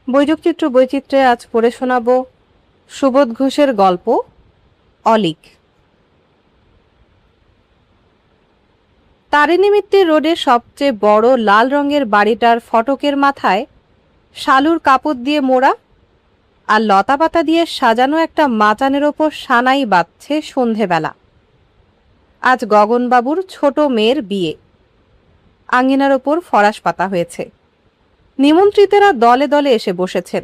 বৈযোগচিত্র বৈচিত্র্যে আজ পড়ে শোনাব সুবোধ ঘোষের গল্প অলিক। তারিণী মিত্তির রোডের সবচেয়ে বড় লাল রঙের বাড়িটার ফটকের মাথায় শালুর কাপড় দিয়ে মোড়া আর লতাপাতা দিয়ে সাজানো একটা মাচানের ওপর সানাই বাজছে সন্ধেবেলা। আজ গগনবাবুর ছোট মেয়ের বিয়ে। আঙিনার ওপর ফরাস পাতা হয়েছে। নিমন্ত্রিতেরা দলে দলে এসে বসেছেন।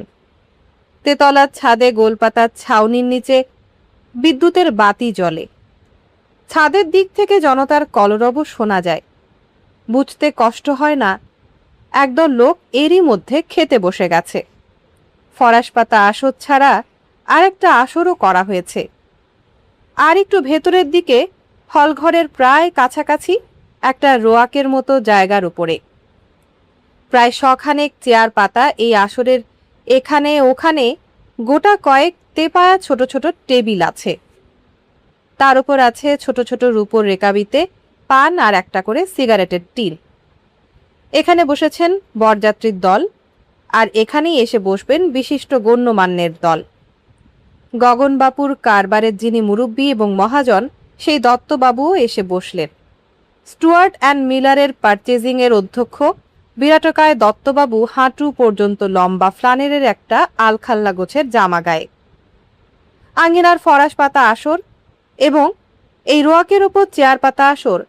তেতলার ছাদে গোলপাতার ছাউনির নিচে বিদ্যুতের বাতি জ্বলে। ছাদের দিক থেকে জনতার কলরব শোনা যায়। বুঝতে কষ্ট হয় না একদল লোক এরই মধ্যে খেতে বসে গেছে। ফরাস পাতা আসর ছাড়া আর একটা আসরও করা হয়েছে। আর একটু ভেতরের দিকে হলঘরের প্রায় কাছাকাছি একটা রোয়াকের মতো জায়গার উপরে প্রায় শখানেক চেয়ার পাতা এই আসরের এখানে ওখানে গোটা কয়েক তেপায়া ছোট ছোট টেবিল আছে। তার উপর আছে ছোট ছোট রূপোর রেকাবিতে পান আর একটা করে সিগারেটের টিন। এখানে বসেছেন বরযাত্রীর দল, আর এখানেই এসে বসবেন বিশিষ্ট গণ্যমান্যের দল। গগনবাবুর কারবারের যিনি মুরব্বী এবং মহাজন সেই দত্তবাবুও এসে বসলেন। স্টুয়ার্ট অ্যান্ড মিলারের পারচেজিংয়ের অধ্যক্ষ বিরাটকায় দত্তবাবু হাঁটু পর্যন্ত লম্বা ফ্লানেলের একটা আলখাল্লা গোছের জামা গায়ে। আঙিনার ফরাস পাতা আসর এবং এই রোয়াকের ওপর চেয়ার পাতা আসর,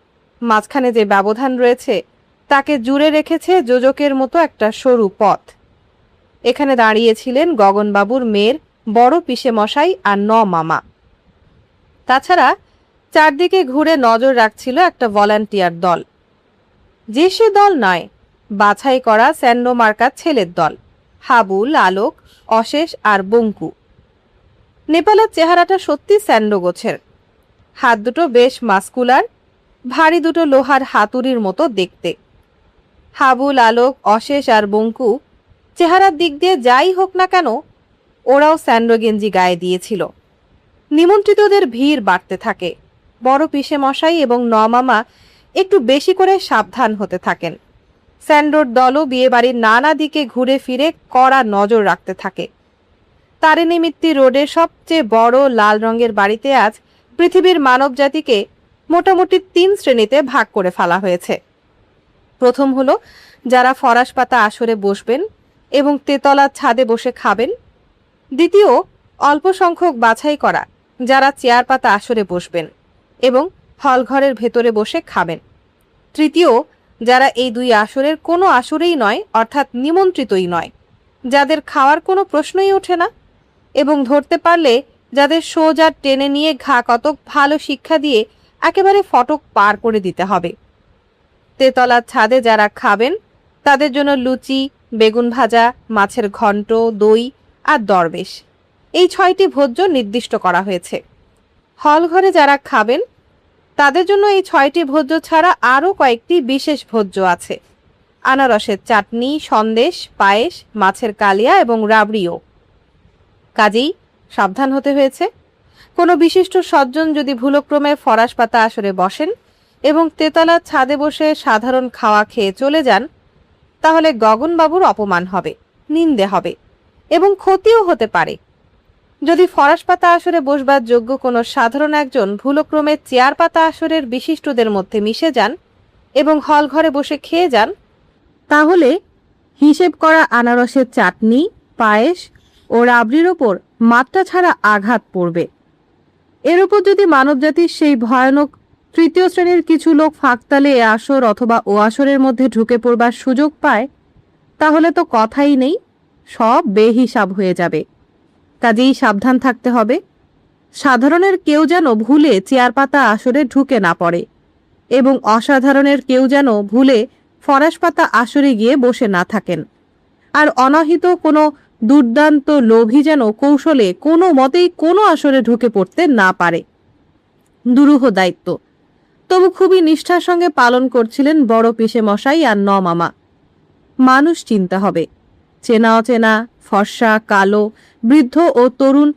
মাঝখানে যে ব্যবধান রয়েছে তাকে জুড়ে রেখেছে যোজকের মতো একটা সরু পথ। এখানে দাঁড়িয়েছিলেন গগনবাবুর মেয়ের বড় পিসে মশাই আর মামা। তাছাড়া চারদিকে ঘুরে নজর রাখছিল একটা ভলান্টিয়ার দল। যে সে দল নয়, বাছাই করা স্যান্ডো মার্কার ছেলের দল, হাবুল, আলোক, অশেষ আর বঙ্কু। নেপালের চেহারাটা সত্যি স্যান্ডো গোছের। হাত দুটো বেশ মাস্কুলার, ভারী দুটো লোহার হাতুড়ির মতো দেখতে। হাবুল, আলোক, অশেষ আর বঙ্কু চেহারার দিক দিয়ে যাই হোক না কেন, ওরাও স্যান্ডো গেঞ্জি গায়ে দিয়েছিল। নিমন্ত্রিতদের ভিড় বাড়তে থাকে। বড় পিসে মশাই এবং মামা একটু বেশি করে সাবধান হতে থাকেন। স্যান্ডোর দলও বিয়েবাড়ির নানা দিকে ঘুরে ফিরে কড়া নজর রাখতে থাকে। তারিণী মিত্তির রোডের সবচেয়ে বড় লাল রঙের বাড়িতে আজ পৃথিবীর মানব জাতিকে মোটামুটি 3 শ্রেণীতে ভাগ করে ফেলা হয়েছে। প্রথম হলো যারা ফরাস পাতা আসরে বসবেন এবং তেতলার ছাদে বসে খাবেন। দ্বিতীয়, অল্প সংখ্যক বাছাই করা যারা চেয়ার পাতা আসরে বসবেন এবং হলঘরের ভেতরে বসে খাবেন। তৃতীয়, যারা এই 2 আসরের কোনো আসরেই নয়, অর্থাৎ নিমন্ত্রিতই নয়, যাদের খাওয়ার কোনো প্রশ্নই ওঠে না এবং ধরতে পারলে যাদের সোজা টেনে নিয়ে ঘা কতক ভালো শিক্ষা দিয়ে একেবারে ফটক পার করে দিতে হবে। তেতলার ছাদে যারা খাবেন তাদের জন্য লুচি, বেগুন ভাজা, মাছের ঘন্ট, দই আর দরবেশ, এই 6টি ভোজ্য নির্দিষ্ট করা হয়েছে। হলঘরে যারা খাবেন তাদের জন্য এই 6টি ভোজ্য ছাড়া আরও কয়েকটি বিশেষ ভোজ্য আছে। আনারসের চাটনি, সন্দেশ, পায়েস, মাছের কালিয়া এবং রাবড়িও। কাজেই সাবধান হতে হয়েছে। কোনো বিশিষ্ট সজ্জন যদি ভুলক্রমে ফরাস পাতা আসরে বসেন এবং তেতলার ছাদে বসে সাধারণ খাওয়া খেয়ে চলে যান, তাহলে গগনবাবুর অপমান হবে, নিন্দে হবে এবং ক্ষতিও হতে পারে। যদি ফরাস পাতা আসরে বসবার যোগ্য কোনো সাধারণ একজন ভুলক্রমে চেয়ার পাতা আসরের বিশিষ্টদের মধ্যে মিশে যান এবং হল ঘরে বসে খেয়ে যান, তাহলে হিসেব করা আনারসের চাটনি, পায়েস ও রাবড়ির ওপর মাত্রা ছাড়া আঘাত পড়বে। এর উপর যদি মানবজাতির সেই ভয়ানক 3য় শ্রেণীর কিছু লোক ফাঁকতালে এ আসর অথবা ও আসরের মধ্যে ঢুকে পড়বার সুযোগ পায়, তাহলে তো কথাই নেই, সব বেহিসাব হয়ে যাবে। কাজেই সাবধান থাকতে হবে। সাধারণের কেউ যেন ভুলে চেয়ার পাতা আসরে ঢুকে না পড়ে এবং অসাধারণের কেউ যেন ভুলে ফরাস পাতা আসরে গিয়ে বসে না থাকেন। আর অনাহিত কোনো দুর্দান্ত লোভী যেন কৌশলে কোনো মতেই কোনো আসরে ঢুকে পড়তে না পারে। দুরূহ দায়িত্ব, তবু খুবই নিষ্ঠার সঙ্গে পালন করছিলেন বড় পিসে মশাই আর মামা। মানুষ চিনতে হবে, চেনা অচেনা, ফর্সা, কালো, বৃদ্ধ ও তরুণ,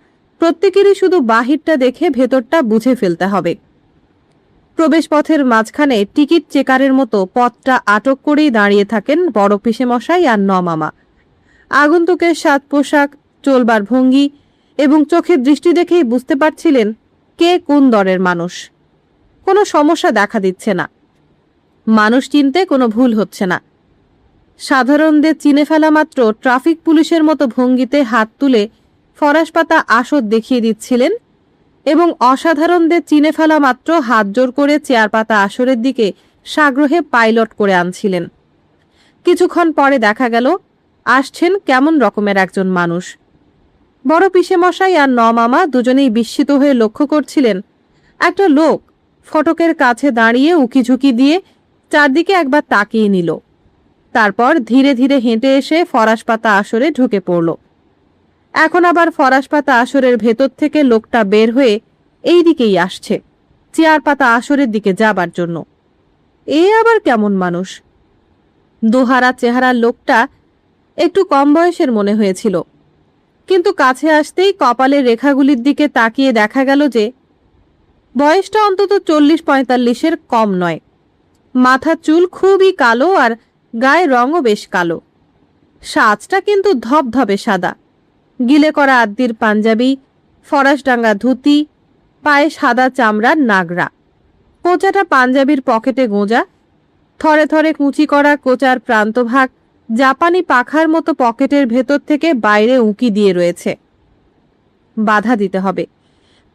প্রত্যেকেরই শুধু বাহিরটা দেখে ভেতরটা বুঝে ফেলতে হবে। প্রবেশপথের মাঝখানে টিকিট চেকারের মতো পথটা আটক করেই দাঁড়িয়ে থাকেন বড় পিসে মশাই আর মামা। আগন্তুকের সাজ পোশাক, চলবার ভঙ্গি এবং চোখের দৃষ্টি দেখেই বুঝতে পারছিলেন কে কোন দরের মানুষ। কোনো সমস্যা দেখা দিচ্ছে না, মানুষ চিনতে কোনো ভুল হচ্ছে না। সাধারণদের চিনে ফেলা মাত্র ট্রাফিক পুলিশের মতো ভঙ্গিতে হাত তুলে ফরাসপাতা আসর দেখিয়ে দিচ্ছিলেন এবং অসাধারণদের চিনে ফেলা মাত্র হাত জোর করে চেয়ার পাতা আসরের দিকে সাগ্রহে পাইলট করে আনছিলেন। কিছুক্ষণ পরে দেখা গেল আসছেন কেমন রকমের একজন মানুষ। বড় পিসেমশাই আর মামা দুজনেই বিস্মিত হয়ে লক্ষ্য করছিলেন একটা লোক ফটকের কাছে দাঁড়িয়ে উকিঝুঁকি দিয়ে চারদিকে একবার তাকিয়ে নিল, তারপর ধীরে ধীরে হেঁটে এসে ফরাসপাতা আসরে ঢুকে পড়ল। এখন আবার ফরাসপাতা আসরের ভেতর থেকে লোকটা বের হয়ে এই দিকেই আসছে, চেয়ার পাতা আসরের দিকে যাবার জন্য। এ আবার কেমন মানুষ? দোহারা চেহারার লোকটা একটু কম বয়সের মনে হয়েছিল, কিন্তু কাছে আসতেই কপালের রেখাগুলির দিকে তাকিয়ে দেখা গেল যে বয়সটা অন্তত 40-45-এর কম নয়। মাথার চুল খুবই কালো আর গায়ের রঙও বেশ কালো। সাজটা কিন্তু ধবধবে সাদা, গিলে করা আদ্দির পাঞ্জাবি, ফরাসডাঙ্গা ধুতি, পায়ে সাদা চামড়ার নাগরা, কোঁচাটা পাঞ্জাবির পকেটে গোঁজা, থরে থরে কুঁচি করা কোঁচার প্রান্তভাগ জাপানি পাখার মতো পকেটের ভেতর থেকে বাইরে উঁকি দিয়ে রয়েছে। বাধা দিতে হবে,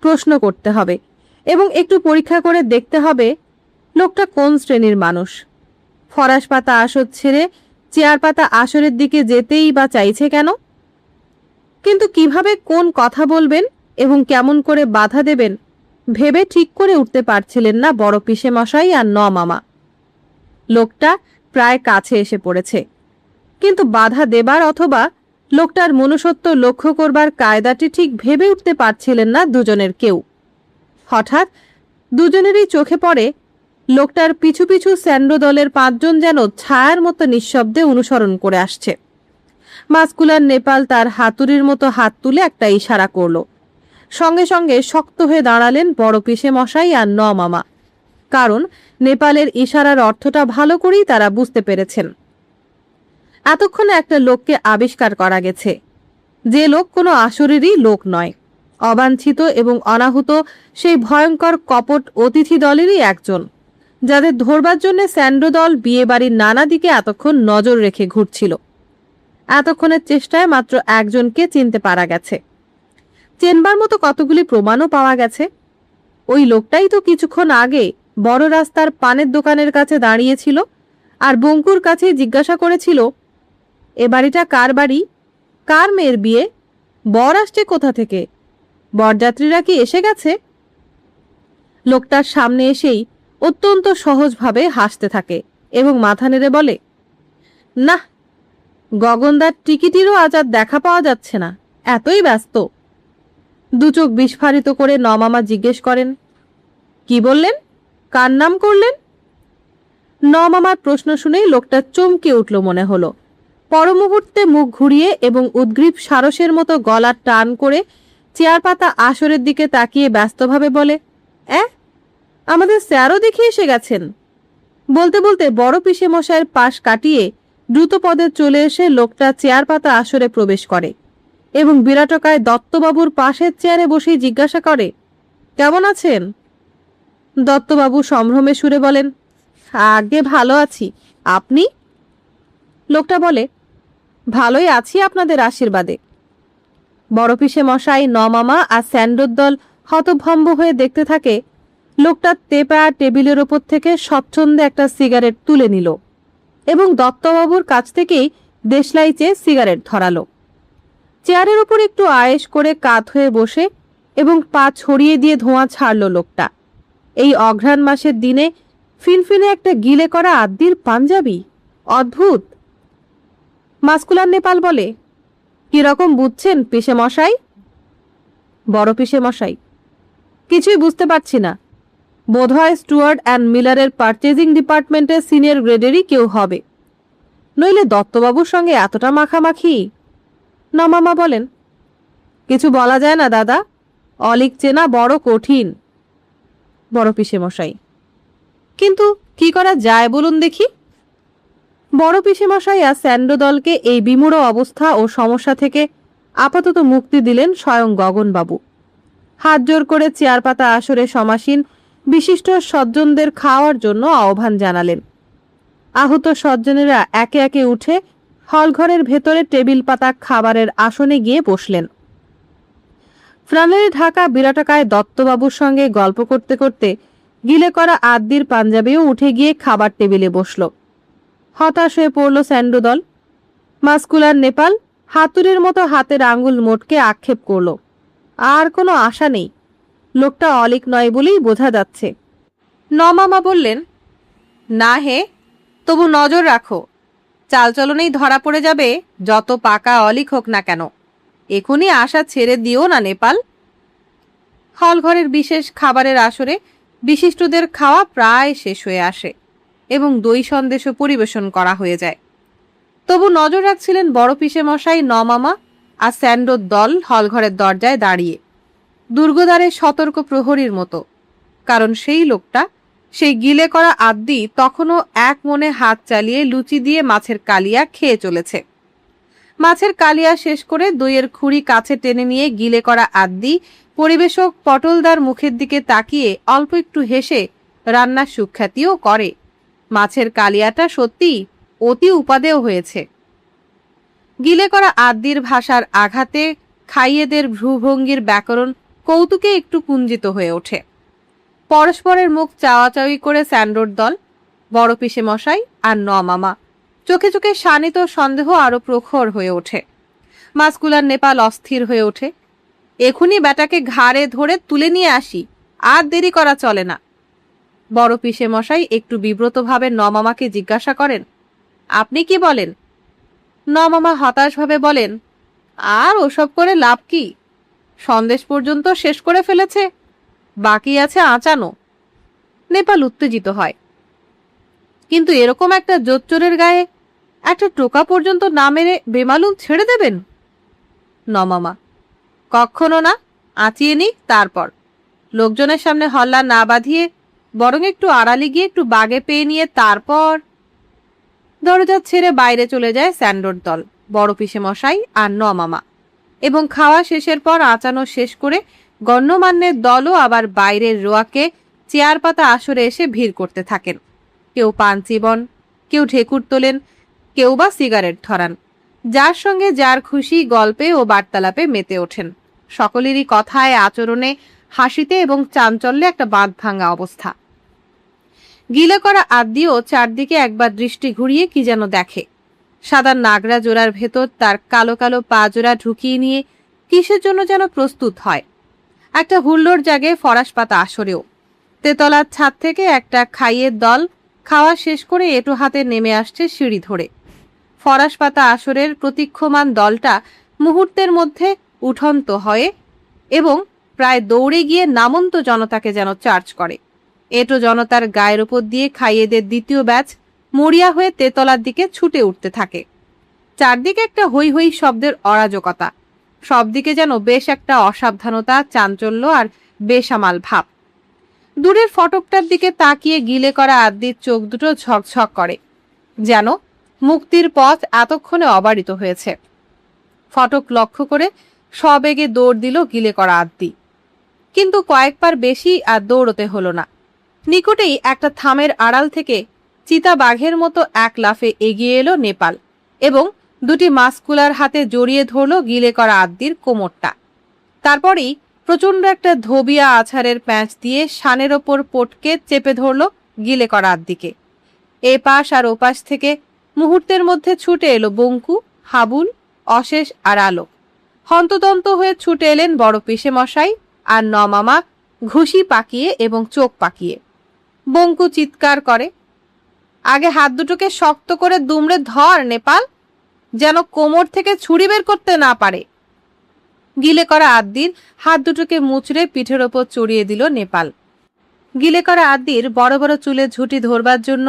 প্রশ্ন করতে হবে এবং একটু পরীক্ষা করে দেখতে হবে লোকটা কোন শ্রেণীর মানুষ। ফরাসপাতা আসর ছেড়ে চেয়ার পাতা আসরের দিকে যেতেই বা চাইছে কেন? কিন্তু কিভাবে কোন কথা বলবেন এবং কেমন করে বাধা দেবেন ভেবে ঠিক করে উঠতে পারছিলেন না বড় পিসেমশাই আর মামা। লোকটা প্রায় কাছে এসে পড়েছে, কিন্তু বাধা দেবার অথবা লোকটার মনুষ্যত্ব লক্ষ্য করবার কায়দাটি ঠিক ভেবে উঠতে পারছিলেন না দুজনের কেউ। হঠাৎ দুজনেরই চোখে পড়ে লোকটার পিছু পিছু স্যান্ডো দলের 5 জন যেন ছায়ার মতো নিঃশব্দে অনুসরণ করে আসছে। মাস্কুলার নেপাল তার হাতুড়ির মতো হাত তুলে একটা ইশারা করল। সঙ্গে সঙ্গে শক্ত হয়ে দাঁড়ালেন বড় পিসেমশাই আর মামা, কারণ নেপালের ইশারার অর্থটা ভালো করেই তারা বুঝতে পেরেছেন। এতক্ষণে একটা লোককে আবিষ্কার করা গেছে, যে লোক কোনো আসরেরই লোক নয়, অবাঞ্ছিত এবং অনাহুত সেই ভয়ঙ্কর কপট অতিথি দলেরই একজন, যাদের ধরবার জন্য স্যান্ডো দল বিয়ে বাড়ির নানা দিকে এতক্ষণ নজর রেখে ঘুরছিল। এতক্ষণের চেষ্টায় মাত্র একজনকে চিনতে পারা গেছে। চেনবার মতো কতগুলি প্রমাণও পাওয়া গেছে। ওই লোকটাই তো কিছুক্ষণ আগে বড় রাস্তার পানের দোকানের কাছে দাঁড়িয়েছিল আর বঙ্কুর কাছে জিজ্ঞাসা করেছিল, এ বাড়িটা কার বাড়ি, কার মেয়ের বিয়ে, বর আসছে কোথা থেকে, বরযাত্রীরা কি এসে গেছে? লোকটার সামনে এসেই অত্যন্ত সহজভাবে হাসতে থাকে এবং মাথা নেড়ে বলে, না, গগনদার টিকিটিরও আজ আর দেখা পাওয়া যাচ্ছে না, এতই ব্যস্ত। দুচোখ বিস্ফারিত করে মামা জিজ্ঞেস করেন, কি বললেন, কার নাম করলেন? মামার প্রশ্ন শুনেই লোকটা চমকে উঠল মনে হলো। পরমুহূর্তে মুখ ঘুরিয়ে এবং উদ্গ্রীব সারসের মতো গলার টান করে চেয়ার পাতা আসরের দিকে তাকিয়ে ব্যস্তভাবে বলে, আমাদের স্যারও দেখে এসে গেছেন। বলতে বলতে বড় পিসেমশাইয়ের পাশ কাটিয়ে দ্রুত পদে চলে এসে লোকটা চেয়ার পাতা আসরে প্রবেশ করে এবং বিরাটকায় দত্তবাবুর পাশের চেয়ারে বসেই জিজ্ঞাসা করে, কেমন আছেন? দত্তবাবু সম্ভ্রমে সুরে বলেন, আগে ভালো আছি, আপনি? লোকটা বলে, ভালোই আছি আপনাদের আশীর্বাদে। বড় পিসেমশাই মামা আর স্যান্ডোর দল হতভম্ব হয়ে দেখতে থাকে লোকটা তেপা টেবিলের ওপর থেকে স্বচ্ছন্দে একটা সিগারেট তুলে নিল এবং দত্তবাবুর কাছ থেকেই দেশলাই চেয়ে সিগারেট ধরালো। চেয়ারের ওপর একটু আয়েশ করে কাত হয়ে বসে এবং পা ছড়িয়ে দিয়ে ধোঁয়া ছাড়ল লোকটা। এই অঘ্রাণ মাসের দিনে ফিনফিনে একটা গিলে করা আদ্দির পাঞ্জাবি, অদ্ভুত। মাস্কুলার নেপাল বলে, কিরকম বুঝছেন পিসেমশাই? বড় পিসেমশাই, কিছুই বুঝতে পারছি না, বোধহয় স্টুয়ার্ট অ্যান্ড মিলারের পারচেজিং ডিপার্টমেন্টের সিনিয়র গ্রেডেরই কেউ হবে, নইলে দত্তবাবুর সঙ্গে এতটা মাখামাখি। মামা বলেন, কিছু বলা যায় না দাদা, অলিক চেনা বড় কঠিন। বড় পিসেমশাই, কিন্তু কি করা যায় বলুন দেখি? বড় পিসেমশাই আর স্যান্ডো দলকে এই বিমূঢ় অবস্থা ও সমস্যা থেকে আপাতত মুক্তি দিলেন স্বয়ং গগনবাবু। হাত জোর করে চেয়ার পাতা আসরে সমাসীন বিশিষ্ট সজ্জনদের খাওয়ার জন্য আহ্বান জানালেন। আহত সজ্জনেরা একে একে উঠে হলঘরের ভেতরে টেবিল পাতা খাবারের আসনে গিয়ে বসলেন। ফ্রানেলে ঢাকা বিরাটকায় দত্তবাবুর সঙ্গে গল্প করতে করতে গিলে করা আদ্যির পাঞ্জাবিও উঠে গিয়ে খাবার টেবিলে বসল। হতাশ হয়ে পড়ল স্যান্ডো দল। মাস্কুলার নেপাল হাতুড়ির মতো হাতের আঙ্গুল মোটকে আক্ষেপ করল, আর কোনো আশা নেই, লোকটা অলিক নয় বলেই বোঝা যাচ্ছে। নমামা বললেন, না হে, তবু নজর রাখো, চালচলনেই ধরা পড়ে যাবে যত পাকা অলিক হোক না কেন। এখনই আশা ছেড়ে দিও না নেপাল। হলঘরের বিশেষ খাবারের আসরে বিশিষ্টদের খাওয়া প্রায় শেষ হয়ে আসে এবং দই সন্দেশও পরিবেশন করা হয়ে যায়। তবু নজর রাখছিলেন বড় পিসেমশাই, নমামা আর স্যান্ডোর দল হলঘরের দরজায় দাঁড়িয়ে, দুর্গদ্বারের সতর্ক প্রহরীর মতো। কারণ সেই লোকটা, সেই গিলে করা আদ্যি তখনও এক মনে হাত চালিয়ে লুচি দিয়ে মাছের কালিয়া খেয়ে চলেছে। মাছের কালিয়া শেষ করে দইয়ের খুঁড়ি কাছে টেনে নিয়ে গিলে করা আদ্যি পরিবেশক পটলদার মুখের দিকে তাকিয়ে অল্প একটু হেসে রান্নার সুখ্যাতিও করে। মাছের কালিয়াটা সত্যি অতি উপাদেয় হয়েছে। গিলে করা আদ্যির ভাষার আঘাতে খাইয়েদের ভ্রুভঙ্গির ব্যাকরণ কৌতুকে একটু কুঞ্জিত হয়ে ওঠে। পরস্পরের মুখ চাওয়াচাওয়ি করে স্যান্ডোর দল, বড় পিসেমশাই আর নমামা। চোখে চোখে শানিত সন্দেহ আরো প্রখর হয়ে ওঠে। মাস্কুলার নেপাল অস্থির হয়ে ওঠে। এখুনি ব্যাটাকে ঘাড়ে ধরে তুলে নিয়ে আসি, আর দেরি করা চলে না। বড় পিসেমশাই একটু বিব্রতভাবে নমামাকে জিজ্ঞাসা করেন, আপনি কি বলেন? নমামা হতাশভাবে বলেন, আর ওসব করে লাভ কি? সন্দেশ পর্যন্ত শেষ করে ফেলেছে, বাকি আছে আঁচানো। নেপাল উত্তেজিত হয়, কিন্তু এরকম একটা জোচ্চোরের গায়ে একটা টোকা পর্যন্ত না মেরে বেমালুম ছেড়ে দেবেন? নমামা, কখনো না, আঁচিয়ে নি, তারপর লোকজনের সামনে হল্লা না বাঁধিয়ে বরং একটু আড়ালে গিয়ে একটু বাগে পেয়ে নিয়ে তারপর। দরজা ছেড়ে বাইরে চলে যায় স্যান্ডোর দল, বড় পিসেমশাই আর নমামা, এবং খাওয়া শেষের পর আঁচানো শেষ করে গণ্যমান্যের দলও আবার বাইরের রোয়াকে চেয়ার পাতা আসরে এসে ভিড় করতে থাকেন। কেউ পান চিবন, কেউ ঢেকুর তোলেন, কেউ বা সিগারেট ধরান। যার সঙ্গে যার খুশি গল্পে ও বার্তালাপে মেতে ওঠেন। সকলেরই কথায়, আচরণে, হাসিতে এবং চাঞ্চল্যে একটা বাঁধ ভাঙা অবস্থা। গিলে করা আদ্যিও চারদিকে একবার দৃষ্টি ঘুরিয়ে কি যেন দেখে। সাদা নাগরা জোড়ার ভেতর তার কালো কালো পা জোড়া ঢুকিয়ে নিয়ে কিসের জন্য যেন প্রস্তুত হয়। একটা হুল্লোড় জাগে ফরাস পাতা আসরেও। তেতলার ছাদ থেকে একটা খাইয়ের দল খাওয়া শেষ করে এঁটো হাতে নেমে আসছে সিঁড়ি ধরে। ফরাস পাতা আসরের প্রতীক্ষমান দলটা মুহূর্তের মধ্যে উঠন্ত হয় এবং প্রায় দৌড়ে গিয়ে নামন্ত জনতাকে যেন চার্জ করে। এঁটো জনতার গায়ের উপর দিয়ে খাইয়েদের দ্বিতীয় ব্যাচ মরিয়া হয়ে তেতলার দিকে ছুটে উঠতে থাকে। চারদিকে একটা হৈ হৈ শব্দের অরাজকতা, সবদিকে যেন বেশ একটা অসাবধানতা, চাঞ্চল্য আর বেসামাল ভাব। দূরের ফটকটার দিকে তাকিয়ে গিলে করা আদ্যির চোখ দুটো ঝকঝক করে, যেন মুক্তির পথ এতক্ষণে অবারিত হয়েছে। ফটক লক্ষ্য করে সবেগে দৌড় দিল গিলে করা আদ্যি, কিন্তু কয়েকবার বেশি আর দৌড়তে হলো না। নিকটেই একটা থামের আড়াল থেকে চিতা বাঘের মতো এক লাফে এগিয়ে এলো নেপাল এবং দুটি মাস্কুলার হাতে জড়িয়ে ধরল গিলে করা আদ্যির কোমরটা। তারপরেই প্রচণ্ড একটা ধোবিয়া আছাড়ের প্যাঁচ দিয়ে শানের ওপর পটকে চেপে ধরল গিলে করা আদ্যিকে। এপাশ আর ওপাশ থেকে মুহূর্তের মধ্যে ছুটে এলো বঙ্কু, হাবুল, অশেষ আর আলোক। হন্তদন্ত হয়ে ছুটে এলেন বড় পিসেমশাই আর নমামা, ঘুষি পাকিয়ে এবং চোখ পাকিয়ে। বঙ্কু চিৎকার করে, আগে হাত দুটোকে শক্ত করে দুমড়ে ধর নেপাল, যেন কোমর থেকে ছুরি বের করতে না পারে। গিলে করা আদ্যির হাত দুটোকে মুচড়ে পিঠের ওপর চড়িয়ে দিল নেপাল। গিলে করা আদ্যির বড় বড় চুলে ঝুঁটি ধরবার জন্য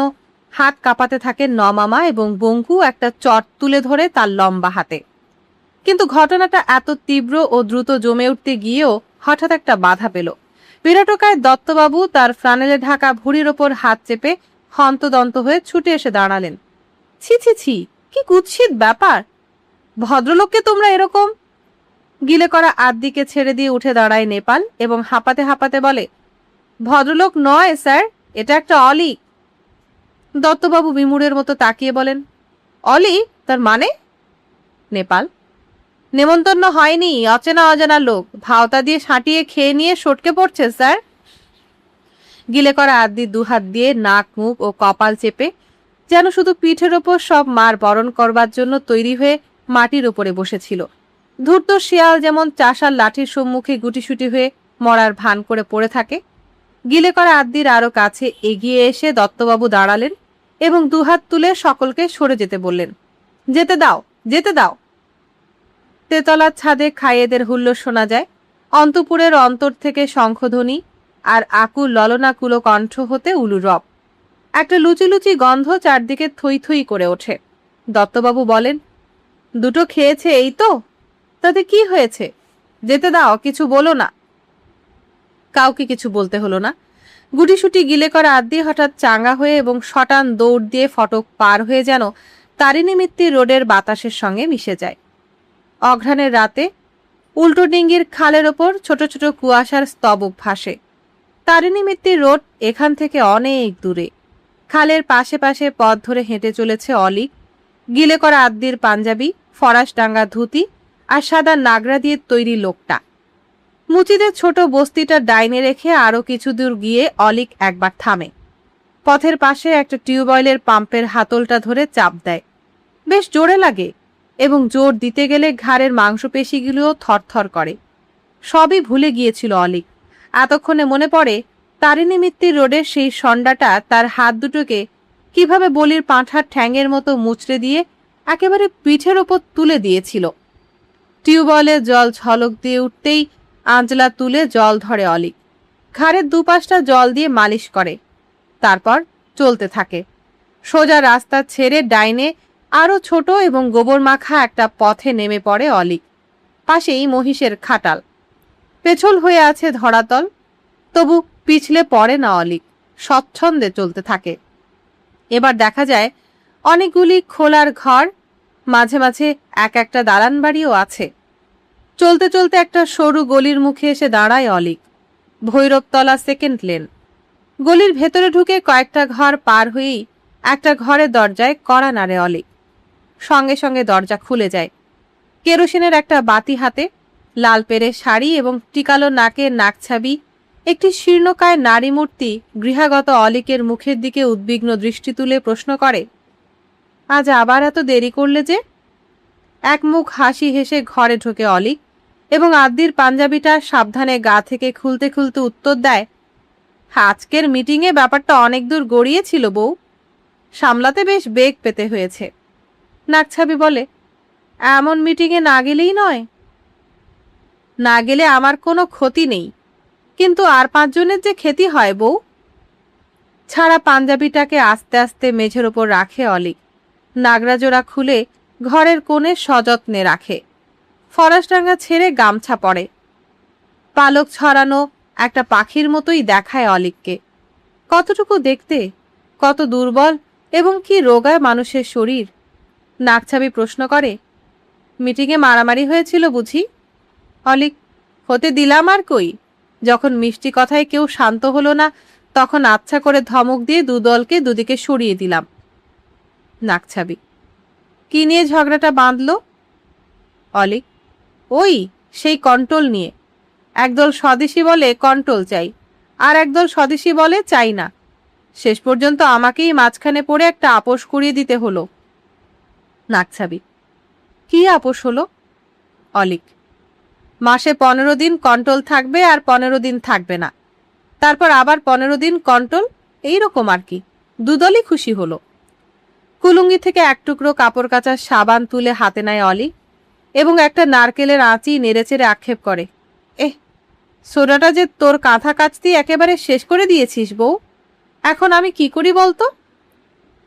হাত কাঁপাতে থাকে নমামা এবং বঙ্কু একটা চট তুলে ধরে তার লম্বা হাতে। কিন্তু ঘটনাটা এত তীব্র ও দ্রুত জমে উঠতে গিয়েও হঠাৎ একটা বাধা পেল। বিরাটকায় দত্তবাবু তার ফ্রানেলে ঢাকা ভুঁড়ির ওপর হাত চেপে হন্তদন্ত হয়ে ছুটে এসে দাঁড়ালেন। ছি ছি ছি, কি কুৎসিত ব্যাপার! ভদ্রলোককে তোমরা এরকম! গিলে করা আদ্দিকে ছেড়ে দিয়ে উঠে দাঁড়ায় নেপাল এবং হাঁপাতে হাঁপাতে বলে, ভদ্রলোক নয় স্যার, এটা একটা অলি। দত্তবাবু বিমূঢ়ের মতো তাকিয়ে বলেন, অলি? তার মানে? নেপাল, নেমন্তন্ন হয়নি, অচেনা অজানা লোক ভাওতা দিয়ে সাঁটিয়ে খেয়ে নিয়ে সটকে পড়ছে স্যার। গিলে করা আদ্দি দুহাত দিয়ে নাক মুখ ও কপাল চেপে যেন শুধু পিঠের ওপর সব মার বরণ করবার জন্য তৈরি হয়ে মাটির ওপরে বসেছিল। ধূর্ত শিয়াল যেমন চাষার লাঠির সম্মুখে গুটিসুটি হয়ে মরার ভান করে পড়ে থাকে, গিলে করা আদ্দির আরো কাছে এগিয়ে এসে দত্তবাবু দাঁড়ালেন এবং দুহাত তুলে সকলকে সরে যেতে বললেন, যেতে দাও, যেতে দাও। তেতলার ছাদে খাইয়েদের হুল্লোড় শোনা যায়। অন্তপুরের অন্তর থেকে শঙ্খধ্বনি আর আকুল ললনাকুলো কণ্ঠ হতে উলুরব। একটা লুচি লুচি গন্ধ চারদিকে থই থই করে ওঠে। দত্তবাবু বলেন, দুটো খেয়েছে এই তো, তাতে কি হয়েছে? যেতে দাও, কিছু বলো না। কাউকে কিছু বলতে হলো না। গুটিসুটি গিলে করা আদ্দি হঠাৎ চাঙ্গা হয়ে এবং শটান দৌড় দিয়ে ফটক পার হয়ে যেন তারিণী মিত্তির রোডের বাতাসের সঙ্গে মিশে যায়। অঘ্রাণের রাতে উল্টো ডিঙ্গির খালের ওপর ছোট ছোট কুয়াশার স্তবক ভাসে। তারিণী মিত্তির রোড এখান থেকে অনেক দূরে। খালের পাশে পাশে পথ ধরে হেঁটে চলেছে অলিক, গিলে করা আদ্দির পাঞ্জাবি, ফরাসডাঙ্গা ধুতি আর সাদা নাগরা দিয়ে তৈরি লোকটা। মুচিদের ছোট বস্তিটা ডাইনে রেখে আরো কিছু দূর গিয়ে অলিক একবার থামে। পথের পাশে একটা টিউবওয়েলের পাম্পের হাতলটা ধরে চাপ দেয়। বেশ জোরে লাগে এবং জোর দিতে গেলে ঘাড়ের মাংসপেশিগুলোও থরথর করে। সবই ভুলে গিয়েছিল অলিক। এতক্ষণে মনে পড়ে তারিণী মিত্তির রোডের সেই সন্ডাটা তার হাত দুটোকে কিভাবে বলির পাঁঠার ঠ্যাঙের মতো মুচড়ে দিয়ে একেবারে পিঠের ওপর তুলে দিয়েছিল। টিউবওয়েলের জল ঝলক দিয়ে উঠতেই আঞ্জলা তুলে জল ধরে অলিক। ঘাড়ের দুপাশটা জল দিয়ে মালিশ করে, তারপর চলতে থাকে। সোজা রাস্তা ছেড়ে ডাইনে আরো ছোট এবং গোবর মাখা একটা পথে নেমে পড়ে অলিক। পাশেই মহিষের খাটাল, পেছল হয়ে আছে ধরাতল, তবু পিছলে পড়ে না অলিক, স্বচ্ছন্দে চলতে থাকে। এবার দেখা যায় অনেকগুলি খোলার ঘর, মাঝে মাঝে এক একটা দালান বাড়িও আছে। চলতে চলতে একটা সরু গলির মুখে এসে দাঁড়ায় অলিক। Bhairabtala second lane. গলির ভেতরে ঢুকে কয়েকটা ঘর পার হয়েই একটা ঘরের দরজায় কড়া নাড়ে অলিক। সঙ্গে সঙ্গে দরজা খুলে যায়। কেরোসিনের একটা বাতি হাতে, লাল পেরে শাড়ি এবং টিকালো নাকের নাকছাবি একটি শীর্ণকায় নারী মূর্তি গৃহাগত অলিকের মুখের দিকে উদ্বিগ্ন দৃষ্টি তুলে প্রশ্ন করে, আজ আবার এত দেরি করলে যে? এক মুখ হাসি হেসে ঘরে ঢোকে অলিক এবং আদ্দির পাঞ্জাবিটা সাবধানে গা থেকে খুলতে খুলতে উত্তর দেয়, আজকের মিটিংয়ে ব্যাপারটা অনেক দূর গড়িয়েছিল বউ, সামলাতে বেশ বেগ পেতে হয়েছে। নাকছাবি বলে, এমন মিটিংয়ে না গেলেই নয়। না গেলে আমার কোনো ক্ষতি নেই, কিন্তু আর 5 জনের যে ক্ষতি হয় বউ। ছাড়া পাঞ্জাবিটাকে আস্তে আস্তে মেঝের ওপর রাখে অলিক। নাগরাজোড়া খুলে ঘরের কোণে সযত্নে রাখে। ফরাসডাঙ্গা ছেড়ে গামছা পরে। পালক ছড়ানো একটা পাখির মতোই দেখায় অলিককে। কতটুকু দেখতে, কত দুর্বল এবং কি রোগায় মানুষের শরীর। নাকছাবি প্রশ্ন করে, মিটিংয়ে মারামারি হয়েছিল বুঝি? অলিক, হতে দিলাম আর কই। যখন মিষ্টি কথায় কেউ শান্ত হলো না, তখন আচ্ছা করে ধমক দিয়ে দুদলকে দুদিকে সরিয়ে দিলাম। নাকছাবি, কি নিয়ে ঝগড়াটা বাঁধলো? অলিক, ওই সেই কন্ট্রোল নিয়ে। একদল স্বদেশী বলে কন্ট্রোল চাই, আর একদল স্বদেশী বলে চাই না। শেষ পর্যন্ত আমাকেই মাঝখানে পড়ে একটা আপোষ করিয়ে দিতে হলো। নাকছাবি, কি আপোষ হলো? অলিক, মাসে 15 দিন কন্ট্রোল থাকবে আর 15 দিন থাকবে না, তারপর আবার 15 দিন কন্ট্রোল, এইরকম আর কি। দুদলই খুশি হলো। কুলুঙ্গি থেকে এক টুকরো কাপড় কাচার সাবান তুলে হাতে নেয় অলিক এবং একটা নারকেলের আঁচি নেড়েচেড়ে আক্ষেপ করে, সোডাটা যে তোর কাঁথা কাচতেই একেবারে শেষ করে দিয়েছিস বউ, এখন আমি কি করি বলতো?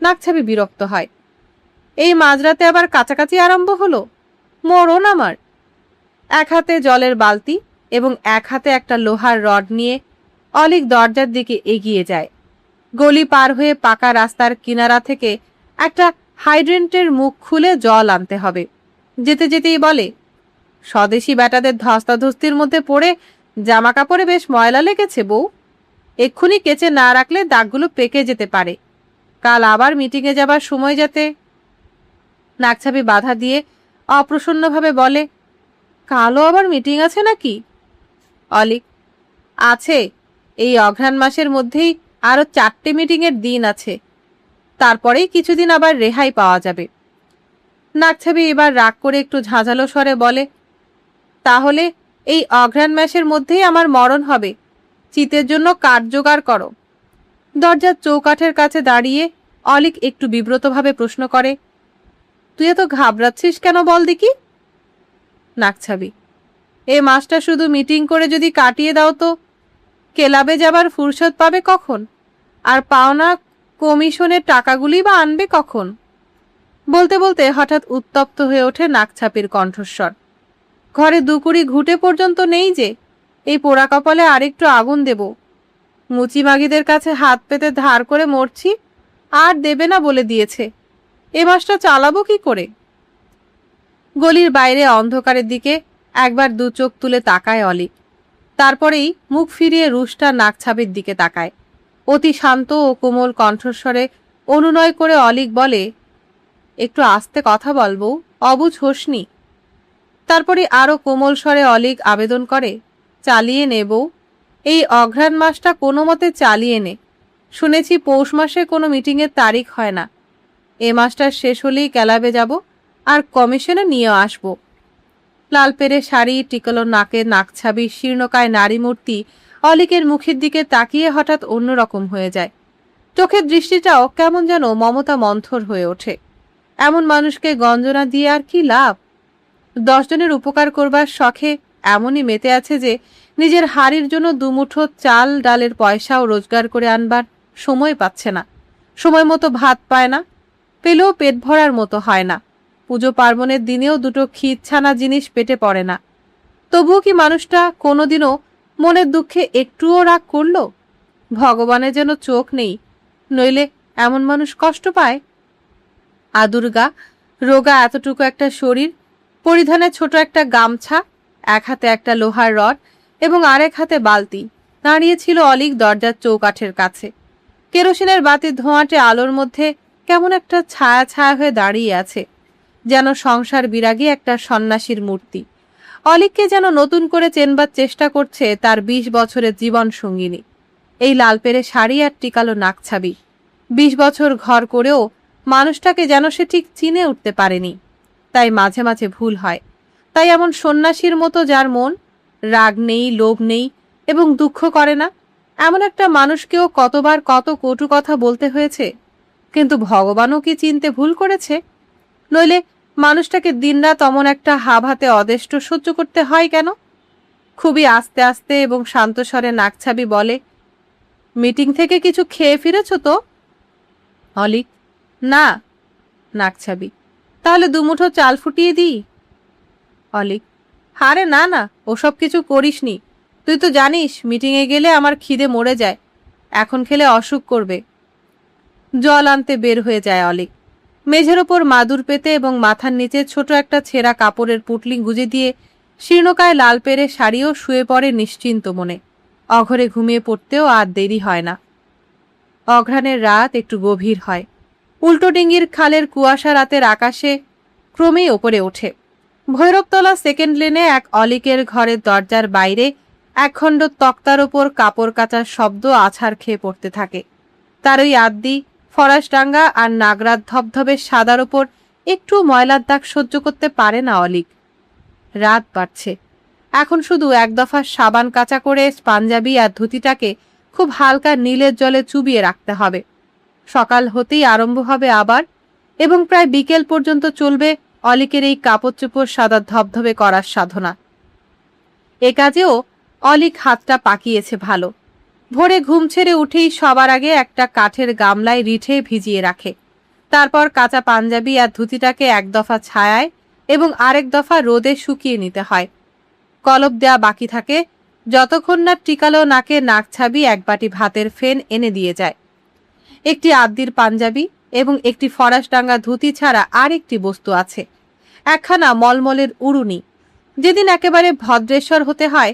নাকছাবি বিরক্ত হয়, এই মাঝরাতে আবার কাছাকাছি আরম্ভ হলো, মরণ আমার। এক হাতে জলের বালতি এবং এক হাতে একটা লোহার রড নিয়ে অলিক দরজার দিকে এগিয়ে যায়। গলি পার হয়ে পাকা রাস্তার কিনারা থেকে একটা হাইড্রেন্টের মুখ খুলে জল আনতে হবে। যেতে যেতেই বলে, স্বদেশি ব্যাটাদের ধস্তাধস্তির মধ্যে পড়ে জামা কাপড়ে বেশ ময়লা লেগেছে বউ, এক্ষুনি কেচে না রাখলে দাগগুলো পেকে যেতে পারে, কাল আবার মিটিংয়ে যাবার সময় যাতে। নাকছাবি বাধা দিয়ে অপ্রসন্নভাবে বলে, কালও আবার মিটিং আছে নাকি? অলিক, আছে, এই অঘ্রাণ মাসের মধ্যেই আরো 4টে মিটিংয়ের দিন আছে, তারপরেই কিছুদিন আবার রেহাই পাওয়া যাবে। নাকছাবি এবার রাগ করে একটু ঝাঁঝালো স্বরে বলে, তাহলে এই অঘ্রাণ মাসের মধ্যেই আমার মরণ হবে, চিতের জন্য কাঠ জোগাড় করো। দরজার চৌকাঠের কাছে দাঁড়িয়ে অলিক একটু বিব্রতভাবে প্রশ্ন করে, তুই এত ঘাবড়াচ্ছিস কেন বল দেখি? নাকছাবি, এ মাসটা শুধু মিটিং করে যদি কাটিয়ে দাও তো ক্লাবে যাবার ফুরসত পাবে কখন, আর পাওনা কমিশনের টাকাগুলি বা আনবে কখন? বলতে বলতে হঠাৎ উত্তপ্ত হয়ে ওঠে নাকছাপির কণ্ঠস্বর। ঘরে দুকুড়ি ঘুটে পর্যন্ত নেই যে এই পোড়া কপালে আরেকটু আগুন দেব। মুচি মাগিদের কাছে হাত পেতে ধার করে মরছি, আর দেবে না বলে দিয়েছে, এ মাসটা চালাবো কি করে? গলির বাইরে অন্ধকারের দিকে একবার দু চোখ তুলে তাকায় অলিক, তারপরেই মুখ ফিরিয়ে রুষ্টা নাকছাবির দিকে তাকায়। অতি শান্ত ও কোমল কণ্ঠস্বরে অনুনয় করে অলিক বলে, একটু আস্তে কথা বলবো, অবুঝ হোসনি। তারপরে আরো কোমল স্বরে অলিক আবেদন করে, চালিয়ে নেব, এই অঘ্রাণ মাসটা কোনো মতে চালিয়ে নে। শুনেছি পৌষ মাসে কোনো মিটিংয়ের তারিখ হয় না, এ মাসটা শেষ হলেই ক্লাবে যাব আর কমিশনে নিয়ে আসব। লাল পেরে শাড়ি, টিকলো নাকে নাকছাবি, শীর্ণকায় নারী মূর্তি অলিকের মুখের দিকে তাকিয়ে হঠাৎ অন্যরকম হয়ে যায়। চোখের দৃষ্টিটাও কেমন যেন মমতা মন্থর হয়ে ওঠে। এমন মানুষকে গঞ্জনা দিয়ে আর কি লাভ? 10 জনের উপকার করবার শখে এমনই মেতে আছে যে নিজের হাড়ির জন্য দুমুঠো চাল ডালের পয়সাও রোজগার করে আনবার সময় পাচ্ছে না, সময় মতো ভাত পায় না, পেলেও পেট ভরার মতো হয় না, পুজো পার্বণের দিনেও দুটো খিচ্ছানা জিনিস পেটে পড়ে না। তবুও কি মানুষটা কোনোদিনও মনের দুঃখে একটুও রাগ করল? ভগবানের যেন চোখ নেই, নইলে এমন মানুষ কষ্ট পায়। আদুর্গা রোগা এতটুকু একটা শরীর, পরিধানে ছোট একটা গামছা, এক হাতে একটা লোহার রড এবং আরেক হাতে বালতি, দাঁড়িয়েছিল অলিক দরজার চৌকাঠের কাছে। কেরোসিনের বাতির ধোঁয়াটে আলোর মধ্যে কেমন একটা ছায়া ছায়া হয়ে দাঁড়িয়ে আছে, যেন সংসার বিরাগী একটা সন্ন্যাসীর মূর্তি। অলিককে যেন নতুন করে চেনবার চেষ্টা করছে তার 20 বছরের জীবন সঙ্গিনী, এই লাল পেরে শাড়ি আর টিকালো নাকছাবি। 20 বছর ঘর করেও মানুষটাকে যেন সে ঠিক চিনে উঠতে পারেনি, তাই মাঝে মাঝে ভুল হয়। তাই এমন সন্ন্যাসীর মতো যার মন রাগ নেই, লোভ নেই এবং দুঃখ করে না, এমন একটা মানুষকেও কতবার কত কটু কথা বলতে হয়েছে। কিন্তু ভগবানও কি চিনতে ভুল করেছে? নইলে মানুষটাকে দিনরাত অমন একটা হাতে অদেষ্ট সহ্য করতে হয় কেন? খুবই আস্তে আস্তে এবং শান্ত স্বরে নাকছাবি বলে, মিটিং থেকে কিছু খেয়ে ফিরেছ তো? অলিক, না। নাকছাবি, তাহলে দুমুঠো চাল ফুটিয়ে দিই? অলিক, হারে না না, ওসব কিছু করিসনি, তুই তো জানিস মিটিংয়ে গেলে আমার খিদে মরে যায়, এখন খেলে অসুখ করবে। জল আনতে বের হয়ে যায় অলিক। মেঝের ওপর মাদুর পেতে এবং মাথার নিচে ছোট একটা ছেঁড়া কাপড়ের পুটলি গুজে দিয়ে শীর্ণকায় লাল পেরে শাড়িও শুয়ে পড়ে নিশ্চিন্ত মনে। অঘরে ঘুমিয়ে পড়তেও আর দেরি হয় না। অঘ্রাণের রাত একটু গভীর হয়। উল্টো ডিঙ্গির খালের কুয়াশা রাতের আকাশে ক্রমেই ওপরে ওঠে। ভৈরবতলা সেকেন্ড লেনে এক অলিকের ঘরের দরজার বাইরে একখণ্ড তক্তার ওপর কাপড় কাচার শব্দ আছাড় খেয়ে পড়তে থাকে। তার ওই আদ্দি ফরাসডাঙ্গা আর নাগরাত ধবধবে সাদার ওপর একটু ময়লার দাগ সহ্য করতে পারে না অলিক। রাত বাড়ছে, এখন শুধু এক দফা সাবান কাঁচা করে পাঞ্জাবি আর ধুতিটাকে খুব হালকা নীলের জলে চুবিয়ে রাখতে হবে। সকাল হতেই আরম্ভ হবে আবার, এবং প্রায় বিকেল পর্যন্ত চলবে অলিকের এই কাপড় চোপড় সাদা ধবধবে করার সাধনা। এ কাজেও অলিক হাতটা পাকিয়েছে ভালো। ভোরে ঘুম ছেড়ে উঠেই সবার আগে একটা কাঠের গামলায় রিঠে ভিজিয়ে রাখে। তারপর কাঁচা পাঞ্জাবি আর ধুতিটাকে এক দফা ছায়ায় এবং আরেক দফা রোদে শুকিয়ে নিতে হয়। কলপ দেয়া বাকি থাকে যতক্ষণ না টিকালো নাকে নাকছাবি এক বাটি ভাতের ফেন এনে দিয়ে যায়। একটি আদ্দির পাঞ্জাবি এবং একটি ফরাসডাঙ্গা ধুতি ছাড়া আর একটি বস্তু আছে, একখানা মলমলের উড়ুনি। যেদিন একেবারে ভদ্রেশ্বর হতে হয়,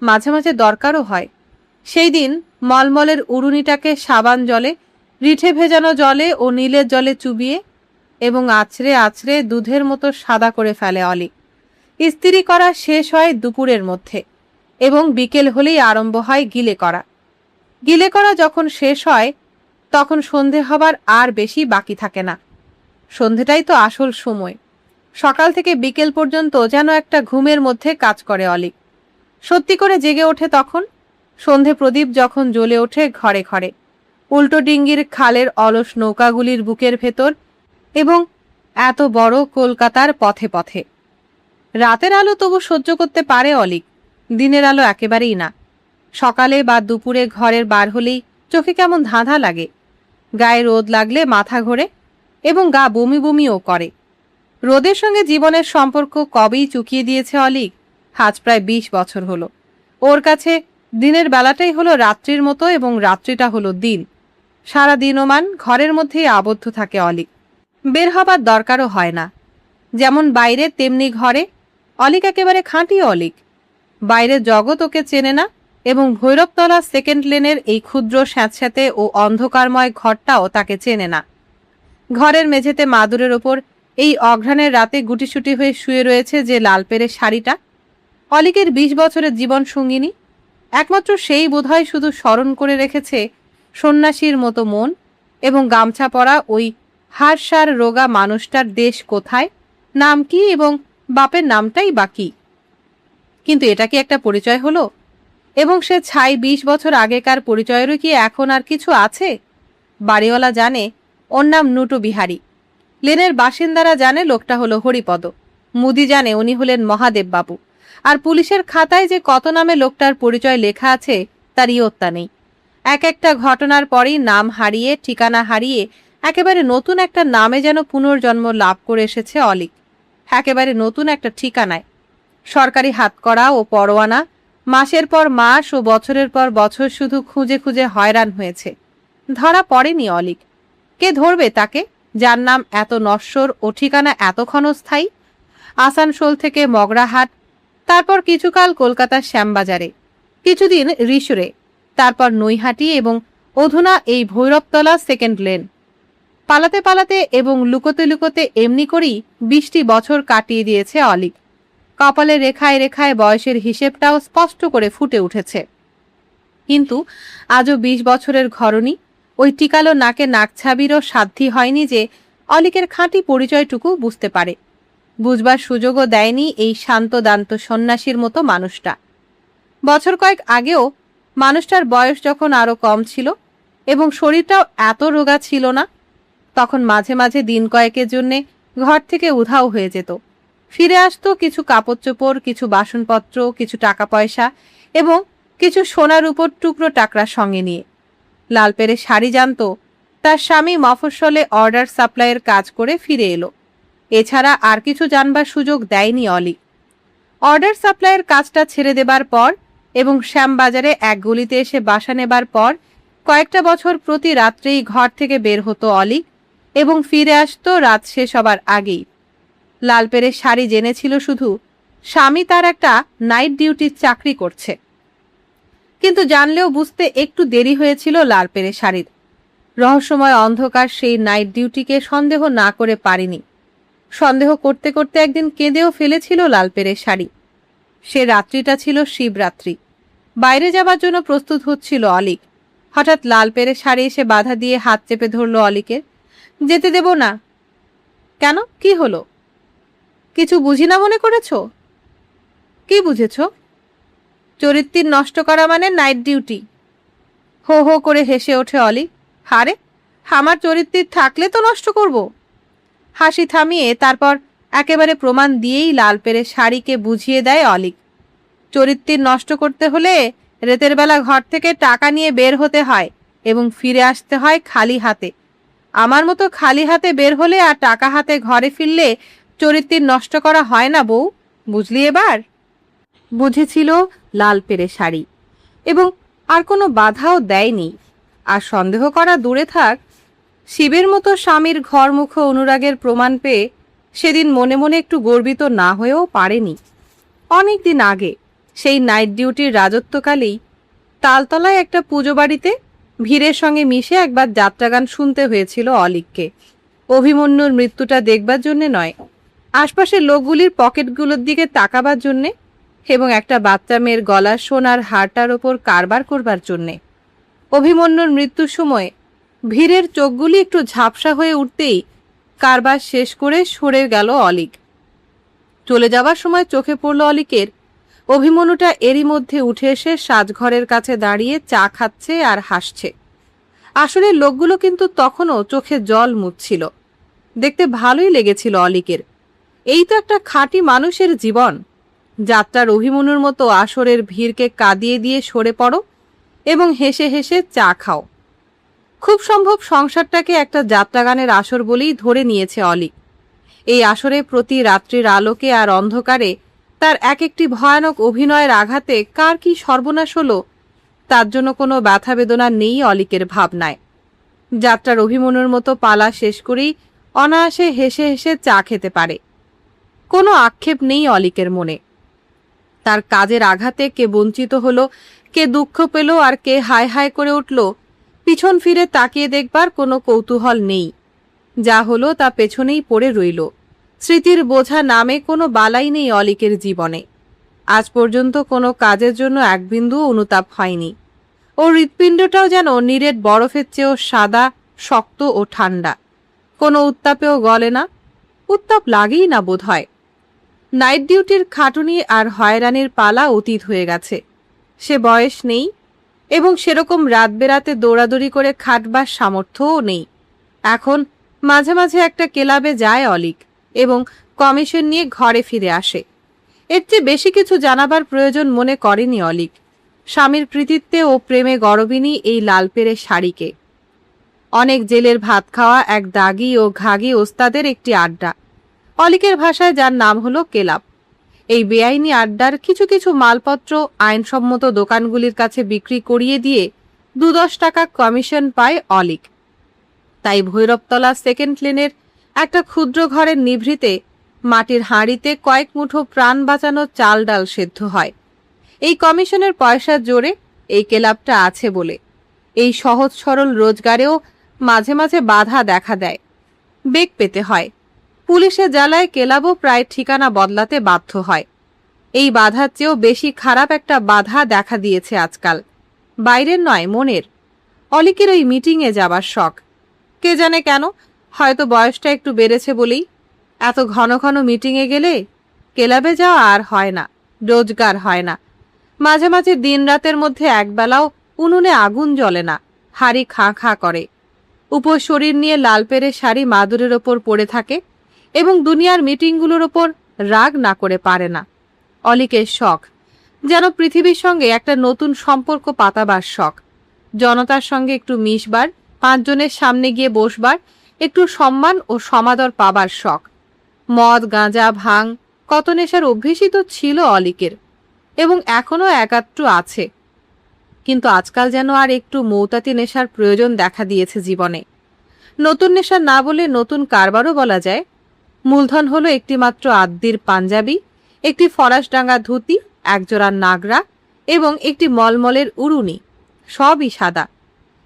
মাঝে মাঝে দরকারও হয়, সেই দিন মলমলের উড়ুনিটাকে সাবান জলে, রিঠে ভেজানো জলে ও নীলের জলে চুবিয়ে এবং আছড়ে আছড়ে দুধের মতো সাদা করে ফেলে অলি। ইস্ত্রি করা শেষ হয় দুপুরের মধ্যে এবং বিকেল হলেই আরম্ভ হয় গিলে করা। গিলে করা যখন শেষ হয় তখন সন্ধে হবার আর বেশি বাকি থাকে না। সন্ধেটাই তো আসল সময়। সকাল থেকে বিকেল পর্যন্ত যেন একটা ঘুমের মধ্যে কাজ করে অলি। সত্যি করে জেগে ওঠে তখন, সন্ধে প্রদীপ যখন জ্বলে ওঠে ঘরে ঘরে, উল্টো ডিঙ্গির খালের অলস নৌকাগুলির বুকের ভেতর এবং এত বড় কলকাতার পথে পথে। রাতের আলো তবু সহ্য করতে পারে অলিক, দিনের আলো একেবারেই না। সকালে বা দুপুরে ঘরের বার হলেই চোখে কেমন ধাঁধা লাগে, গায়ে রোদ লাগলে মাথা ঘোরে এবং গা বমি বমিও করে। রোদের সঙ্গে জীবনের সম্পর্ক কবেই চুকিয়ে দিয়েছে অলিক। আজ প্রায় 20 বছর হলো। ওর কাছে দিনের বেলাটাই হলো রাত্রির মতো এবং রাত্রিটা হলো দিন। সারা দিনমান ঘরের মধ্যেই আবদ্ধ থাকে অলিক, বের হবার দরকারও হয় না। যেমন বাইরে তেমনি ঘরে। অলিক একেবারে খাঁটি অলিক। বাইরের জগৎ ওকে চেনে না এবং ভৈরবতলা সেকেন্ড লেনের এই ক্ষুদ্র স্যাঁতস্যাঁতে ও অন্ধকারময় ঘরটাও তাকে চেনে না। ঘরের মেঝেতে মাদুরের ওপর এই অঘ্রাণের রাতে গুটিসুটি হয়ে শুয়ে রয়েছে যে লাল পেরে শাড়িটা, অলিকের 20 বছরের জীবন সঙ্গিনী। একমাত্র সেই বোধহয় শুধু স্মরণ করে রেখেছে সন্ন্যাসীর মতো মন এবং গামছা পরা ওই হাড়সার রোগা মানুষটার দেশ কোথায়, নাম কি এবং বাপের নামটাই বাকি। কিন্তু এটা কি একটা পরিচয় হলো? এবং সে ছাই 20 বছর আগেকার পরিচয়েরও কি এখন আর কিছু আছে? বাড়িওয়ালা জানে ওর নাম নুটু বিহারী, লেনের বাসিন্দারা জানে লোকটা হলো হরিপদ, মুদি জানে উনি হলেন মহাদেব বাবু, আর পুলিশের খাতায় যে কত নামে লোকটার পরিচয় লেখা আছে তার ইয়ত্তা নেই। এক একটা ঘটনার পরেই নাম হারিয়ে, ঠিকানা হারিয়ে একেবারে নতুন একটা নামে যেন পুনর্জন্ম লাভ করে এসেছে অলিক, একেবারে নতুন একটা ঠিকানায়। সরকারি হাতকড়া ও পরোয়ানা, মাসের পর মাস ও বছরের পর বছর শুধু খুঁজে খুঁজে হয়রান হয়েছে, ধরা পড়েনি অলিক। কে ধরবে তাকে, যার নাম এত নশ্বর ও ঠিকানা এত ক্ষণস্থায়ী? আসানসোল থেকে মগরাহাট, তারপর কিছুকাল কলকাতার শ্যামবাজারে, কিছুদিন রিসুরে, তারপর নৈহাটি এবং অধুনা এই ভৈরবতলা সেকেন্ড লেন। পালাতে পালাতে এবং লুকোতে লুকোতে এমনি করেই 20টি বছর কাটিয়ে দিয়েছে অলিক। কপালে রেখায় রেখায় বয়সের হিসেবটাও স্পষ্ট করে ফুটে উঠেছে। কিন্তু আজও 20 বছরের ঘরণী ওই টিকালো নাকে নাকছাবিরও সাধ্যি হয়নি যে অলিকের খাঁটি পরিচয়টুকু বুঝতে পারে। বুঝবার সুযোগও দেয়নি এই শান্ত দান্ত সন্ন্যাসীর মতো মানুষটা। বছর কয়েক আগেও মানুষটার বয়স যখন আরো কম ছিল এবং শরীরটাও এত রোগা ছিল না, তখন মাঝে মাঝে দিন কয়েকের জন্যে ঘর থেকে উধাও হয়ে যেত। ফিরে আসতো কিছু কাপড় চোপড়, কিছু বাসনপত্র, কিছু টাকা পয়সা এবং কিছু সোনার উপর টুকরো টাকরা সঙ্গে নিয়ে। লাল পেরে শাড়ি জানতো তার স্বামী মফস্বলে অর্ডার সাপ্লাইয়ের কাজ করে ফিরে এলো, এছাড়া আর কিছু জানবার সুযোগ দেয়নি অলি। অর্ডার সাপ্লাইয়ের কাজটা ছেড়ে দেবার পর এবং শ্যামবাজারে এক গলিতে এসে বাসা নেবার পর কয়েকটা বছর প্রতি রাত্রেই ঘর থেকে বের হতো অলি এবং ফিরে আসতো রাত শেষ হবার আগেই। লাল পেরে শাড়ি জেনেছিল শুধু স্বামী তার একটা নাইট ডিউটির চাকরি করছে, কিন্তু জানলেও বুঝতে একটু দেরি হয়েছিল লাল পেরে শাড়ির। রহস্যময় অন্ধকার সেই নাইট ডিউটিকে সন্দেহ না করে পারেনি। সন্দেহ করতে করতে একদিন কেঁদেও ফেলেছিল লাল পেরে শাড়ি। সে রাত্রিটা ছিল শিবরাত্রি। বাইরে যাবার জন্য প্রস্তুত হচ্ছিল অলিক। হঠাৎ লাল পেরে শাড়ি এসে বাধা দিয়ে হাত চেপে ধরল অলিকের। যেতে দেব না। কেন, কি হলো? কিছু বুঝি না মনে করেছ? কি বুঝেছ? চরিত্র নষ্ট করা মানে নাইট ডিউটি। হো হো করে হেসে ওঠে অলি। হারে, আমার চরিত্র থাকলে তো নষ্ট করব। হাসি থামিয়ে তারপর একেবারে প্রমাণ দিয়েই লাল পেরে শাড়িকে বুঝিয়ে দেয় অলিক। চরিত্র নষ্ট করতে হলে রাতের বেলা ঘর থেকে টাকা নিয়ে বের হতে হয় এবং ফিরে আসতে হয় খালি হাতে। আমার মতো খালি হাতে বের হলে আর টাকা হাতে ঘরে ফিরলে চরিত্র নষ্ট করা হয় না বউ, বুঝলি এবার? বুঝেছিল লাল পেরে শাড়ি এবং আর কোনো বাধাও দেয়নি। আর সন্দেহ করা দূরে থাক, শিবের মতো স্বামীর ঘরমুখ অনুরাগের প্রমাণ পেয়ে সেদিন মনে মনে একটু গর্বিত না হয়েও পারেনি। অনেক দিন আগে সেই নাইট ডিউটির রাজত্বকালেই তালতলায় একটা পুজো বাড়িতে ভিড়ের সঙ্গে মিশে একবার যাত্রাগান শুনতে হয়েছিল অলিককে। অভিমন্যুর মৃত্যুটা দেখবার জন্যে নয়, আশপাশের লোকগুলির পকেটগুলোর দিকে তাকাবার জন্যে এবং একটা বাচ্চা মেয়ের গলার সোনার হারটার ওপর কারবার করবার জন্যে। অভিমন্যুর মৃত্যুর সময় ভিড়ের চোখগুলি একটু ঝাপসা হয়ে উঠতেই কারবার শেষ করে সরে গেল অলিক। চলে যাবার সময় চোখে পড়ল অলিকের অভিমন্যুটা এরই মধ্যে উঠে এসে সাজঘরের কাছে দাঁড়িয়ে চা খাচ্ছে আর হাসছে। আসলে লোকগুলো কিন্তু তখনও চোখে জল মুছছিল। দেখতে ভালোই লেগেছিল অলিকের। এই তো একটা খাঁটি মানুষের জীবন। যাত্রার অভিমন্যুর মতো আসরের ভিড়কে কাঁদিয়ে দিয়ে সরে পড়ো এবং হেসে হেসে চা খাও। খুব সম্ভব সংসারটাকে একটা যাত্রাগানের আসর বলেই ধরে নিয়েছে অলিক। এই আসরে প্রতি রাত্রির আলোকে আর অন্ধকারে তার এক একটি ভয়ানক অভিনয়ের আঘাতে কার কি সর্বনাশ হলো তার জন্য কোনো ব্যথা বেদনা নেই অলিকের ভাবনায়। যাত্রার অভিমন্যুর মতো পালা শেষ করেই অনায়াসে হেসে হেসে চা খেতে পারে। কোনো আক্ষেপ নেই অলিকের মনে। তার কাজের আঘাতে কে বঞ্চিত হলো, কে দুঃখ পেল আর কে হায় হায় করে উঠল, পিছন ফিরে তাকিয়ে দেখবার কোনো কৌতূহল নেই। যা হলো তা পেছনেই পড়ে রইল। স্মৃতির বোঝা নামে কোনো বালাই নেই অলিকের জীবনে। আজ পর্যন্ত কোনো কাজের জন্য এক বিন্দুও অনুতাপ হয়নি। ওর হৃৎপিণ্ডটাও যেন নিরেট বরফের চেয়েও সাদা, শক্ত ও ঠান্ডা। কোনো উত্তাপেও গলে না, উত্তাপ লাগেই না বোধ হয়। নাইট ডিউটির খাটুনি আর হয়রানির পালা অতীত হয়ে গেছে। সে বয়স নেই এবং সেরকম রাত বেরাতে দৌড়াদৌড়ি করে খাটবার সামর্থ্যও নেই। এখন মাঝে মাঝে একটা ক্লাবে যায় অলিক এবং কমিশন নিয়ে ঘরে ফিরে আসে। এর চেয়ে বেশি কিছু জানাবার প্রয়োজন মনে করেনি অলিক। স্বামীর কৃতিত্বে ও প্রেমে গরবিনী এই লালপেড়ে শাড়িকে। অনেক জেলের ভাত খাওয়া এক দাগি ও ঘাগি ওস্তাদের একটি আড্ডা, অলিকের ভাষায় যার নাম হলো ক্লাব। এই বেআইনি আড্ডার কিছু কিছু মালপত্র আইনসম্মত দোকানগুলির কাছে বিক্রি করিয়ে দিয়ে 2-10 টাকা কমিশন পায় অলিক। তাই ভৈরবতলা সেকেন্ড লেনের একটা ক্ষুদ্র ঘরের নিভৃতে মাটির হাঁড়িতে কয়েক মুঠো প্রাণ বাঁচানো চাল ডাল সেদ্ধ হয়। এই কমিশনের পয়সার জোরে এই ক্লাবটা আছে বলে এই সহজ সরল রোজগারেও মাঝে মাঝে বাধা দেখা দেয়, বেগ পেতে হয়। পুলিশের জ্বালায় ক্লাবও প্রায় ঠিকানা বদলাতে বাধ্য হয়। এই বাধার চেয়েও বেশি খারাপ একটা বাধা দেখা দিয়েছে আজকাল। বাইরের নয়, মনের। অলিকের ওই মিটিংয়ে যাবার শখ। কে জানে কেন, হয়তো বয়সটা একটু বেড়েছে বলেই এত ঘন ঘন মিটিংয়ে গেলে ক্লাবে যাওয়া আর হয় না, রোজগার হয় না। মাঝে মাঝে দিন রাতের মধ্যে একবেলাও উনুনে আগুন জ্বলে না, হাড়ি খাঁ খাঁ করে। উপর শরীর নিয়ে লাল পেরে শাড়ি মাদুরের ওপর পড়ে থাকে এবং দুনিয়ার মিটিংগুলোর ওপর রাগ না করে পারে না। অলিকের শখ যেন পৃথিবীর সঙ্গে একটা নতুন সম্পর্ক পাতাবার শখ, জনতার সঙ্গে একটু মিশবার, 5 জনের সামনে গিয়ে বসবার, একটু সম্মান ও সমাদর পাবার শখ। মদ, গাঁজা, ভাং কত নেশার অভ্যেসিত ছিল অলিকের এবং এখনো একাত্র আছে। কিন্তু আজকাল যেন আর একটু মৌতাতি নেশার প্রয়োজন দেখা দিয়েছে জীবনে। নতুন নেশা না বলে নতুন কারবারও বলা যায়। মূলধন হলো একটি মাত্র আদ্যির পাঞ্জাবি, একটি ফরাসডাঙ্গা ধুতি, একজোড়া নাগরা এবং একটি মলমলের উড়ুনি, সবই সাদা।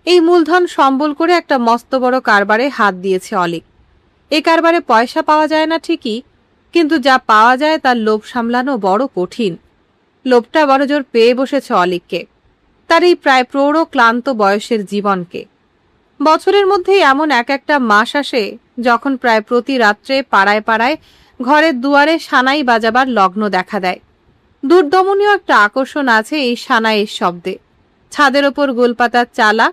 এই মূলধন সম্বল করে একটা মস্ত বড় কারবারে হাত দিয়েছে অলিক। এ কারবারে পয়সা পাওয়া যায় না ঠিকই, কিন্তু যা পাওয়া যায় তার লোভ সামলানো বড় কঠিন। লোভটা বড় জোর পেয়ে বসেছে অলিককে, তার এই প্রায় প্রৌঢ় ক্লান্ত বয়সের জীবনকে। বছরের মধ্যেই এমন এক একটা মাস আসে যখন প্রায় প্রতি রাত্রে পাড়ায় পাড়ায় ঘরের দুয়ারে সানাই বাজাবার লগ্ন দেখা দেয়। দুর্দমনীয় একটা আকর্ষণ আছে এই সানাইয়ের শব্দে। ছাদের ওপর গোলপাতার চালা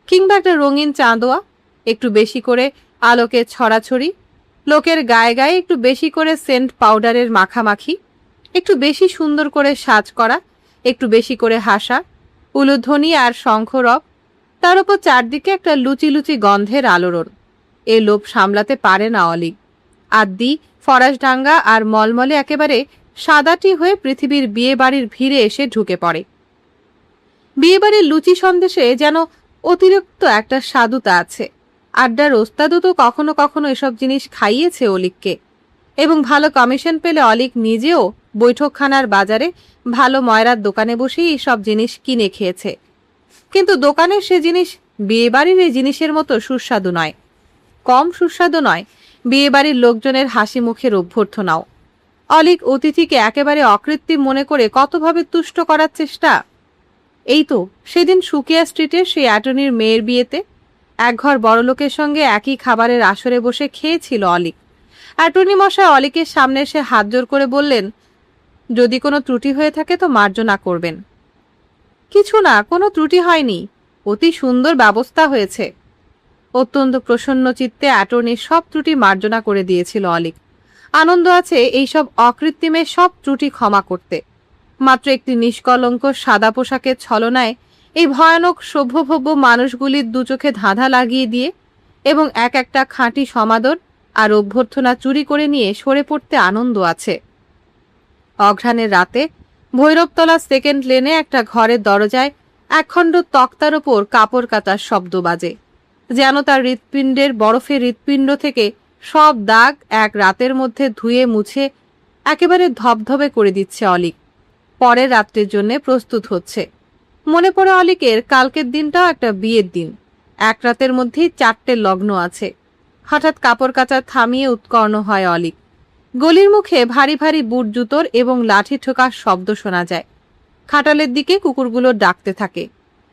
কিংবা একটা রঙিন চাঁদোয়া, একটু বেশি করে আলোকে ছড়াছড়ি, লোকের গায়ে গায়ে একটু বেশি করে সেন্ট পাউডারের মাখামাখি, একটু বেশি সুন্দর করে সাজ করা, একটু বেশি করে হাসা, উলুধ্বনি আর শঙ্খরব, তার উপর চারদিকে একটা লুচি লুচি গন্ধের আলোড়ন। এ লোভ সামলাতে পারে না অলিক। আদ্যি ফরাসডাঙ্গা আর মলমলে একেবারে সাদাটি হয়ে পৃথিবীর বিয়ে বাড়ির ভিড়ে এসে ঢুকে পড়ে। বিয়ে বাড়ির লুচি সন্দেশে যেন অতিরিক্ত একটা স্বাদুতা আছে। আড্ডার ওস্তাদও তো কখনো কখনো এসব জিনিস খাইয়েছে অলিককে, এবং ভালো কমিশন পেলে অলিক নিজেও বৈঠকখানার বাজারে ভালো ময়রার দোকানে বসেই এইসব জিনিস কিনে খেয়েছে। কিন্তু দোকানের সে জিনিস বিয়েবাড়ির এই জিনিসের মতো সুস্বাদু নয়, কম সুস্বাদু নয় বিয়েবাড়ির লোকজনের হাসি মুখের অভ্যর্থনাও। অলিক অতিথিকে একেবারে অকৃত্রিম মনে করে কতভাবে তুষ্ট করার চেষ্টা। এই তো সেদিন সুকিয়া স্ট্রিটের সেই অ্যাটর্নির মেয়ের বিয়েতে একঘর বড়লোকের সঙ্গে একই খাবারের আসরে বসে খেয়েছিল অলিক। অ্যাটর্নি মশাই অলিকের সামনে এসে হাত জোর করে বললেন, যদি কোনো ত্রুটি হয়ে থাকে তো মার্জনা করবেন। কিছু না, কোনো ত্রুটি হয়নি, অতি সুন্দর ব্যবস্থা হয়েছে। অত্যন্ত প্রসন্ন চিত্তে অ্যাটর্নির সব ত্রুটি মার্জনা করে দিয়েছিল অলিক। আনন্দ আছে এইসব অকৃত্রিমের সব ত্রুটি ক্ষমা করতে। মাত্র একটি নিষ্কলঙ্ক সাদা পোশাকের ছলনায় এই ভয়ানক সভ্যভব্য মানুষগুলির দুচোখে ধাঁধা লাগিয়ে দিয়ে এবং এক একটা খাঁটি সমাদর আর অভ্যর্থনা চুরি করে নিয়ে সরে পড়তে আনন্দ আছে। অঘ্রাণের রাতে ভৈরবতলা সেকেন্ড লেনে একটা ঘরের দরজায় একখণ্ড তক্তার ওপর কাপড় কাটার শব্দ বাজে, যেন তার হৃৎপিণ্ডের বরফের হৃৎপিণ্ড থেকে সব দাগ এক রাতের মধ্যে ধুয়ে মুছে একেবারে ধবধবে করে দিচ্ছে অলিক। পরের রাত্রের জন্য প্রস্তুত হচ্ছে। মনে পড়ে অলিকের কালকের দিনটাও একটা বিয়ের দিন, এক রাতের মধ্যেই 4টে লগ্ন আছে। হঠাৎ কাপড় কাচা থামিয়ে উৎকর্ণ হয় অলিক। গলির মুখে ভারী ভারী বুট জুতোর এবং লাঠি ঠোকার শব্দ শোনা যায়। খাটালের দিকে কুকুরগুলো ডাকতে থাকে।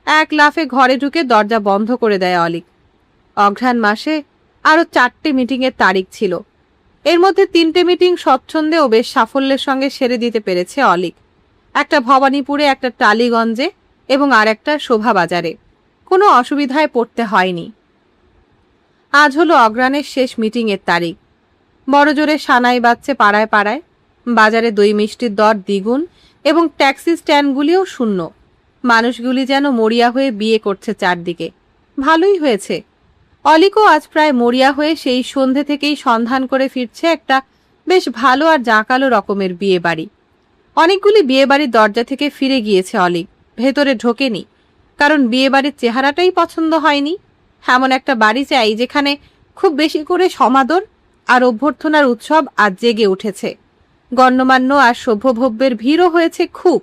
এক লাফে ঘরে ঢুকে দরজা বন্ধ করে দেয় অলিক। অঘ্রাণ মাসে আরো 4টে মিটিংয়ের তারিখ ছিল। এর মধ্যে 3টে মিটিং স্বচ্ছন্দে ও বেশ সাফল্যের সঙ্গে সেরে দিতে পেরেছে অলিক। একটা ভবানীপুরে, একটা টালিগঞ্জে এবং আর একটা শোভাবাজারে। কোনো অসুবিধায় পড়তে হয়নি। আজ হলো অঘ্রাণের শেষ মিটিংয়ের তারিখ। বড় জোরে সানাই বাজছে পাড়ায় পাড়ায়। বাজারে দই মিষ্টির দর দ্বিগুণ এবং ট্যাক্সি স্ট্যান্ডগুলিও শূন্য। মানুষগুলি যেন মরিয়া হয়ে বিয়ে করছে চারদিকে। ভালোই হয়েছে। অলিকও আজ প্রায় মরিয়া হয়ে সেই সন্ধে থেকেই সন্ধান করে ফিরছে একটা বেশ ভালো আর জাঁকালো রকমের বিয়ে বাড়ি। অনেকগুলি বিয়ে বাড়ির দরজা থেকে ফিরে গিয়েছে অলিক, ভেতরে ঢোকেনি, কারণ বিয়ে বাড়ির চেহারাটাই পছন্দ হয়নি। এমন একটা বাড়ি চাই যেখানে খুব বেশি করে সমাদর আর অভ্যর্থনার উৎসব আজ জেগে উঠেছে। গণ্যমান্য আর সভ্যভব্যের ভিড়ও হয়েছে খুব।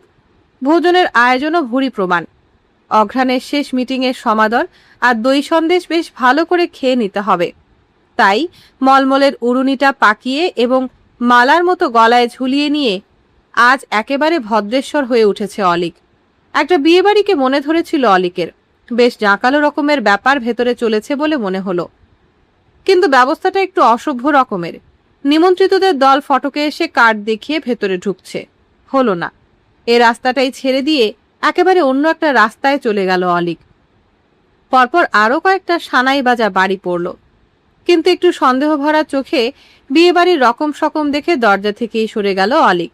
ভোজনের আয়োজনও ভুরি প্রমাণ। অঘ্রাণের শেষ মিটিংয়ের সমাদর আর দই সন্দেশ বেশ ভালো করে খেয়ে নিতে হবে। তাই মলমলের উড়ুনিটা পাকিয়ে এবং মালার মতো গলায় ঝুলিয়ে নিয়ে আজ একেবারে ভদ্রেশ্বর হয়ে উঠেছে অলিক। একটা বিয়েবাড়িকে মনে ধরেছিল অলিকের। বেশ জাঁকালো রকমের ব্যাপার ভেতরে চলেছে বলে মনে হলো, কিন্তু ব্যবস্থাটা একটু অসভ্য রকমের। নিমন্ত্রিতদের দল ফটকে এসে কার্ড দেখিয়ে ভেতরে ঢুকছে। হলো না। এ রাস্তাটাই ছেড়ে দিয়ে একেবারে অন্য একটা রাস্তায় চলে গেল অলিক। পরপর আরো কয়েকটা সানাই বাজা বাড়ি পড়ল, কিন্তু একটু সন্দেহ ভরা চোখে বিয়েবাড়ির রকম সকম দেখে দরজা থেকেই সরে গেল অলিক।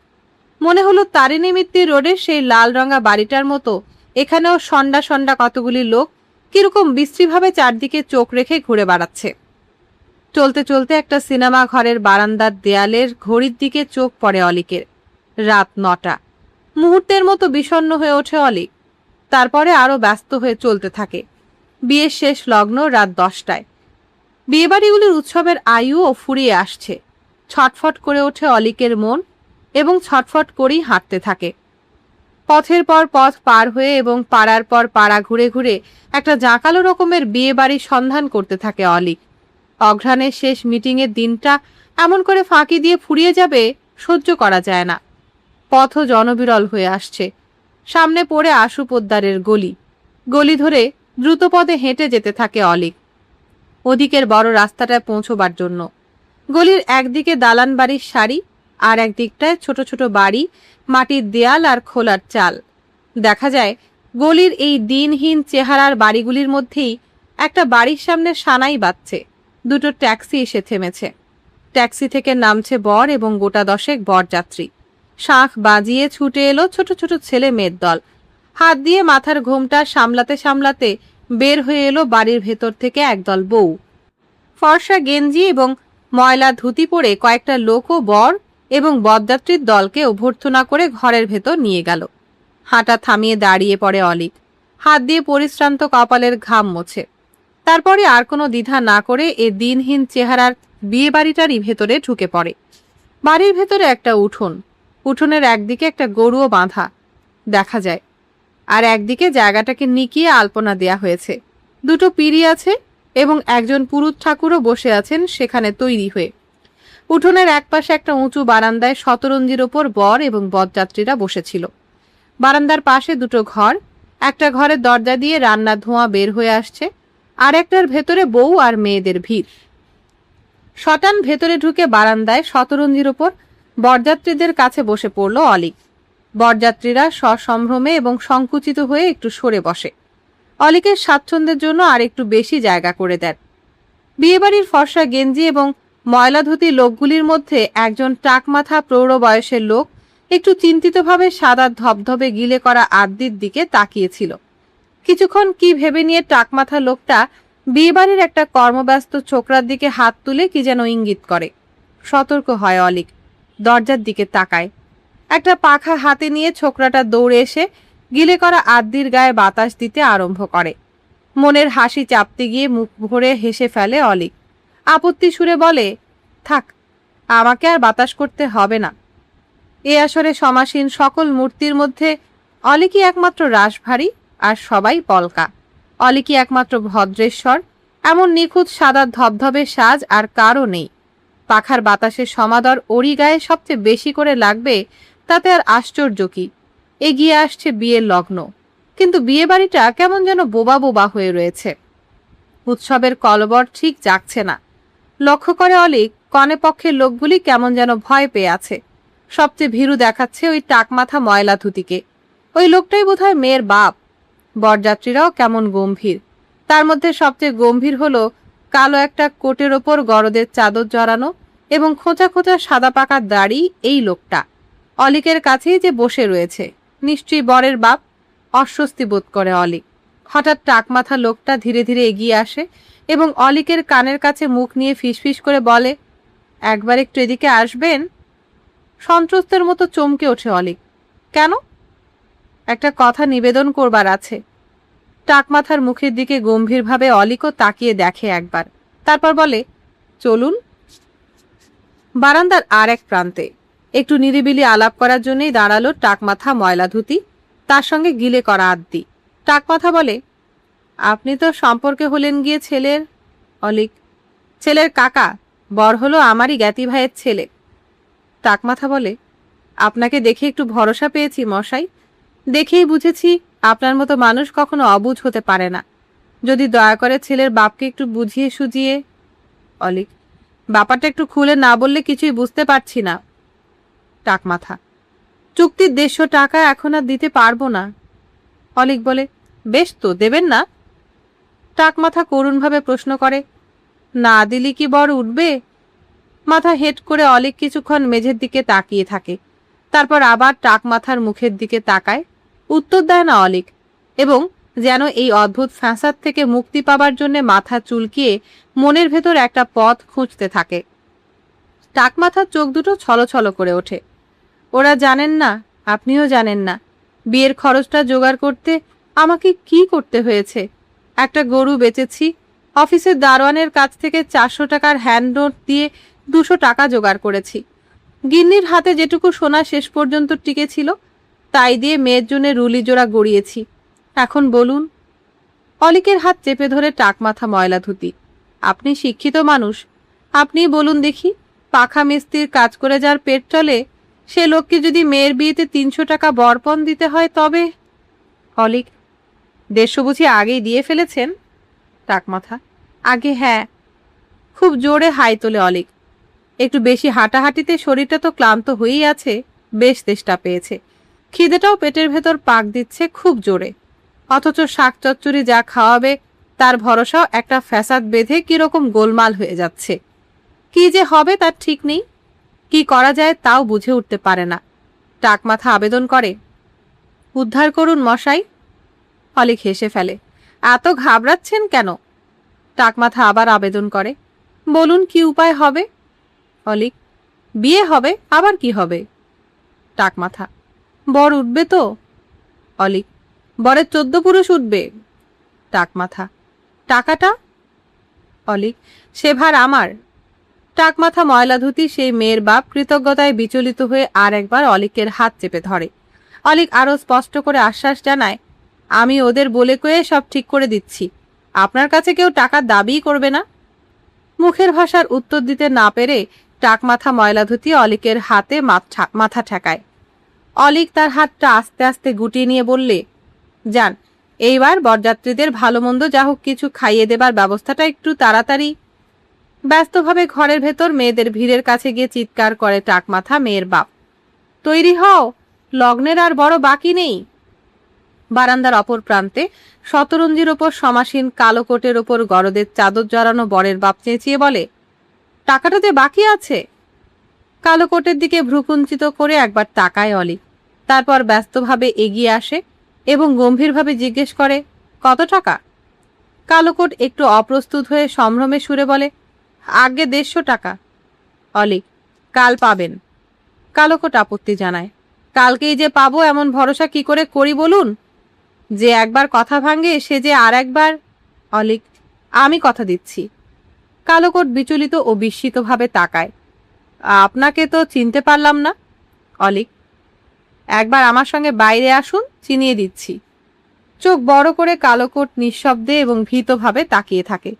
মনে হলো তারিণী মিত্তির রোডের সেই লাল রঙা বাড়িটার মতো এখানেও সন্ডা সন্ডা কতগুলি লোক কিরকম বিশ্রীভাবে চারদিকে চোখ রেখে ঘুরে বেড়াচ্ছে। চলতে চলতে একটা সিনেমা ঘরের বারান্দার দেয়ালের ঘড়ির দিকে চোখ পড়ে অলিকের। রাত 9টা। মুহূর্তের মতো বিষণ্ণ হয়ে ওঠে অলিক। তারপরে আরো ব্যস্ত হয়ে চলতে থাকে। বিয়ের শেষ লগ্ন রাত 10টায়। বিয়েবাড়িগুলির উৎসবের আয়ুও ফুরিয়ে আসছে। ছটফট করে ওঠে অলিকের মন এবং ছটফট করেই হাঁটতে থাকে। পথের পর পথ পার হয়ে এবং পাড়ার পর পাড়া ঘুরে ঘুরে একটা জাঁকালো রকমের বিয়ে বাড়ির সন্ধান করতে থাকে অলিক। অঘ্রাণের শেষ মিটিংয়ের দিনটা এমন করে ফাঁকি দিয়ে ফুরিয়ে যাবে সহ্য করা যায় না। পথও জনবিরল হয়ে আসছে। সামনে পড়ে আশু পোদ্দারের গলি। গলি ধরে দ্রুতপদে হেঁটে যেতে থাকে অলিক ওদিকের বড় রাস্তাটায় পৌঁছবার জন্য। গলির একদিকে দালান বাড়ির সারি, আর একদিকটায় ছোট ছোট বাড়ি, মাটির দেয়াল আর খোলার চাল। দেখা যায় গলির এই দিনহীন চেহারার বাড়িগুলির মধ্যেই একটা বাড়ির সামনে সানাই বাজছে। দুটো ট্যাক্সি এসে থেমেছে। ট্যাক্সি থেকে নামছে বর এবং গোটা 10 বরযাত্রী। শাঁখ বাজিয়ে ছুটে এলো ছোট ছোট ছেলে মেয়ের দল। হাত দিয়ে মাথার ঘোমটা সামলাতে সামলাতে বের হয়ে এলো বাড়ির ভেতর থেকে একদল বউ। ফর্সা গেঞ্জি এবং ময়লা ধুতি পরে কয়েকটা লোকও বর এবং বরযাত্রীর দলকে অভ্যর্থনা করে ঘরের ভেতর নিয়ে গেল। হাঁটা থামিয়ে দাঁড়িয়ে পড়ে অলিক। হাত দিয়ে পরিশ্রান্ত কপালের ঘাম মোছে। তারপরে আর কোনো দ্বিধা না করে এ দিনহীন চেহারার বিয়ে বাড়িটারই ভেতরে ঢুকে পড়ে। বাড়ির ভেতরে একটা উঠোন, উঠোনের একদিকে একটা গরুও বাঁধা দেখা যায়, আর একদিকে জায়গাটাকে নিকিয়ে আলপনা দেয়া হয়েছে। দুটো পিঁড়ি আছে এবং একজন পুরুত ঠাকুরও বসে আছেন সেখানে তৈরি হয়ে। উঠোনের একপাশে একটা উঁচু বারান্দায় শতরঞ্জির ওপর বর এবং বরযাত্রীরা বসেছিল। বারান্দার পাশে দুটো ঘর, একটা ঘরের দরজা দিয়ে রান্নার ধোঁয়া বের হয়ে আসছে, আর একটার ভেতরে বউ আর মেয়েদের ভিড়। শটান ভেতরে ঢুকে বারান্দায় শতরঞ্জির ওপর বরযাত্রীদের কাছে বসে পড়ল অলিক। বরযাত্রীরা সসম্ভ্রমে এবং সংকুচিত হয়ে একটু সরে বসে। অলিকের স্বাচ্ছন্দ্যের জন্য আর একটু বেশি জায়গা করে দেন। বিয়েবাড়ির ফর্সা গেঞ্জি এবং ময়লাধুতি লোকগুলির মধ্যে একজন টাকমাথা প্রৌঢ় বয়সের লোক একটু চিন্তিতভাবে সাদা ধবধবে গিলে করা আদ্যির দিকে তাকিয়েছিল। কিছুক্ষণ কি ভেবে নিয়ে টাকমাথা লোকটা বিয়েবাড়ির একটা কর্মব্যস্ত ছোকরার দিকে হাত তুলে কি যেন ইঙ্গিত করে। সতর্ক হয় অলিক, দরজার দিকে তাকায়। একটা পাখা হাতে নিয়ে ছোকরাটা দৌড়ে এসে গিলে করা আদ্যির গায়ে বাতাস দিতে আরম্ভ করে। মনের হাসি চাপতে গিয়ে মুখ ভরে হেসে ফেলে অলিক। আপত্তি সুরে বলে, থাক, আমাকে আর বাতাস করতে হবে না। এ আসরে সমাসীন সকল মূর্তির মধ্যে অলিকই একমাত্র রাশভারী, আর সবাই পলকা। অলিকই একমাত্র ভদ্রেশ্বর। এমন নিখুঁত সাদা ধবধবে সাজ আর কারও নেই। পাখার বাতাসের সমাদর ওরই গায়ে সবচেয়ে বেশি করে লাগবে, তাতে আর আশ্চর্য কি। এগিয়ে আসছে বিয়ের লগ্ন, কিন্তু বিয়ে বাড়িটা কেমন যেন বোবা বোবা হয়ে রয়েছে। উৎসবের কলবর ঠিক জাগছে না। লক্ষ্য করে অলিক, কনে পক্ষের লোকগুলি কেমন যেন ভয় পেয়ে আছে। সবচেয়ে ভীরু দেখাচ্ছে ওই টাকমাথা ময়লা ধুতিকে। ওই লোকটাই বোধহয় মেয়ের বাপ। বরযাত্রীরাও কেমন গম্ভীর। তার মধ্যে সবচেয়ে গম্ভীর হলো কালো একটা কোটের ওপর গরদের চাদর জড়ানো এবং খোঁচা খোঁচা সাদা পাকা দাড়ি এই লোকটা। অলিকের কাছেই যে বসে রয়েছে, নিশ্চয়ই বরের বাপ। অস্বস্তি বোধ করে অলিক। হঠাৎ টাকমাথা লোকটা ধীরে ধীরে এগিয়ে আসে এবং অলিকের কানের কাছে মুখ নিয়ে ফিসফিস করে বলে, একবার একটু এদিকে আসবেন? সন্ত্রস্তের মতো চমকে ওঠে অলিক। কেন? একটা কথা নিবেদন করবার আছে। টাকমাথার মুখের দিকে গম্ভীরভাবে অলিকও তাকিয়ে দেখে একবার, তারপর বলে, চলুন। বারান্দার আর এক প্রান্তে একটু নিরিবিলি আলাপ করার জন্যই দাঁড়ালো টাকমাথা ময়লা ধুতি, তার সঙ্গে গিলে করা আদ্যি। টাকমাথা বলে, আপনি তো সম্পর্কে হলেন গিয়ে ছেলের। অলিক, ছেলের কাকা, বর হলো আমারই জ্ঞাতি ভাইয়ের ছেলে। টাকমাথা বলে, আপনাকে দেখে একটু ভরসা পেয়েছি মশাই। দেখেই বুঝেছি আপনার মতো মানুষ কখনো অবুঝ হতে পারে না। যদি দয়া করে ছেলের বাপকে একটু বুঝিয়ে সুজিয়ে। অলিক, ব্যাপারটা একটু খুলে না বললে কিছুই বুঝতে পারছি না। টাকমাথা, চুক্তির 150 টাকা এখন আর দিতে পারবো না। অলিক বলে, বেশ তো, দেবেন না? টাকমাথা করুণভাবে প্রশ্ন করে, না দিলি কি বর উঠবে? মাথা হেঁট করে অলিক কিছুক্ষণ মেঝের দিকে তাকিয়ে থাকে, তারপর আবার টাকমাথার মুখের দিকে তাকায়। উত্তর দেয় না অলিক, এবং যেন এই অদ্ভুত ফ্যাঁসাদ থেকে মুক্তি পাবার জন্য মাথা চুলকিয়ে মনের ভেতর একটা পথ খুঁজতে থাকে। টাকমাথার চোখ দুটো ছলছল করে ওঠে। ওরা জানেন না, আপনিও জানেন না, বিয়ের খরচটা জোগাড় করতে আমাকে কি করতে হয়েছে। একটা গরু বেচেছি, অফিসের দারোয়ানের কাছ থেকে 400 টাকার হ্যান্ড নোট দিয়ে 200 টাকা জোগাড় করেছি। গিন্নির হাতে যেটুকু সোনা শেষ পর্যন্ত টিকেছিল, তাই দিয়ে মেয়ের জন্য রুলি জোড়া গড়িয়েছি। এখন বলুন। অলিকের হাত চেপে ধরে টাকমাথা ময়লা ধুতি, আপনি শিক্ষিত মানুষ, আপনি বলুন দেখি, পাখা মিস্ত্রির কাজ করে যার পেট চলে, সে লোককে যদি মেয়ের বিয়েতে 300 টাকা বরপণ দিতে হয় তবে। অলিক, 150 বুঝি আগেই দিয়ে ফেলেছেন? টাকমাথা, আগে হ্যাঁ। খুব জোরে হাই তোলে অলিক। একটু বেশি হাঁটাহাঁটিতে শরীরটা তো ক্লান্ত হয়েই আছে, বেশ তেষ্টা পেয়েছে। খিদেটাও পেটের ভেতর পাক দিচ্ছে খুব জোরে। অথচ শাক চচ্চড়ি যা খাওয়াবে তার ভরসাও একটা ফ্যাসাদ বেঁধে কিরকম গোলমাল হয়ে যাচ্ছে। কি যে হবে তার ঠিক নেই, কি করা যায় তাও বুঝে উঠতে পারে না। টাকমাথা আবেদন করে, উদ্ধার করুন মশাই। অলিক হেসে ফেলে, এত ঘাবড়াচ্ছেন কেন? টাকমাথা আবার আবেদন করে, বলুন কি উপায় হবে? অলিক, বিয়ে হবে, আবার কি হবে? টাকমাথা, বর উঠবে তো? অলিক, বরের 14 পুরুষ উঠবে। টাকমাথা, টাকাটা? অলিক, সে ভার আমার। টাকমাথা ময়লা ধুতি সেই মেয়ের বাপ কৃতজ্ঞতায় বিচলিত হয়ে আর একবার অলিকের হাত চেপে ধরে। অলিক আরো স্পষ্ট করে আশ্বাস জানায়, আমি ওদের বলে কয়ে সব ঠিক করে দিচ্ছি, আপনার কাছে কেউ টাকার দাবিই করবে না। মুখের ভাষার উত্তর দিতে না পেরে টাকমাথা ময়লা ধুতি অলিকের হাতে মাথা ঠেকায়। অলিক তার হাতটা আস্তে আস্তে গুটিয়ে নিয়ে বললে, যান, এইবার বরযাত্রীদের ভালো মন্দ যা হোক কিছু খাইয়ে দেবার ব্যবস্থাটা একটু তাড়াতাড়ি। ব্যস্তভাবে ঘরের ভেতর মেয়েদের ভিড়ের কাছে গিয়ে চিৎকার করে টাকমাথা মেয়ের বাপ, তৈরি হও, লগ্নের আর বড় বাকি নেই। বারান্দার অপর প্রান্তে শতরঞ্জির ওপর সমাসীন কালো কোটের ওপর গরদের চাদর জড়ানো বরের বাপ চেঁচিয়ে বলে, টাকাটাতে বাকি আছে। কালো কোটের দিকে ভ্রুকুঞ্চিত করে একবার তাকায় অলিক, তারপর ব্যস্তভাবে এগিয়ে আসে এবং গম্ভীরভাবে জিজ্ঞেস করে, কত টাকা? কালো কোট একটু অপ্রস্তুত হয়ে সম্ভ্রমে সুরে বলে, আগে 150 টাকা। অলিক, কাল পাবেন। কালো কোট আপত্তি জানায়, কালকেই যে পাবো এমন ভরসা কি করে করি বলুন? যে একবার কথা ভাঙে সে যে আর একবার। অলিক, আমি কথা দিচ্ছি। কালো কোট বিচলিত ও বিস্মিতভাবে তাকায়, আপনাকে তো চিনতে পারলাম না। অলিক, একবার আমার সঙ্গে বাইরে আসুন, চিনিয়ে দিচ্ছি। চোখ বড় করে কালো কোট নিঃশব্দে এবং ভীতভাবে তাকিয়ে থাকে।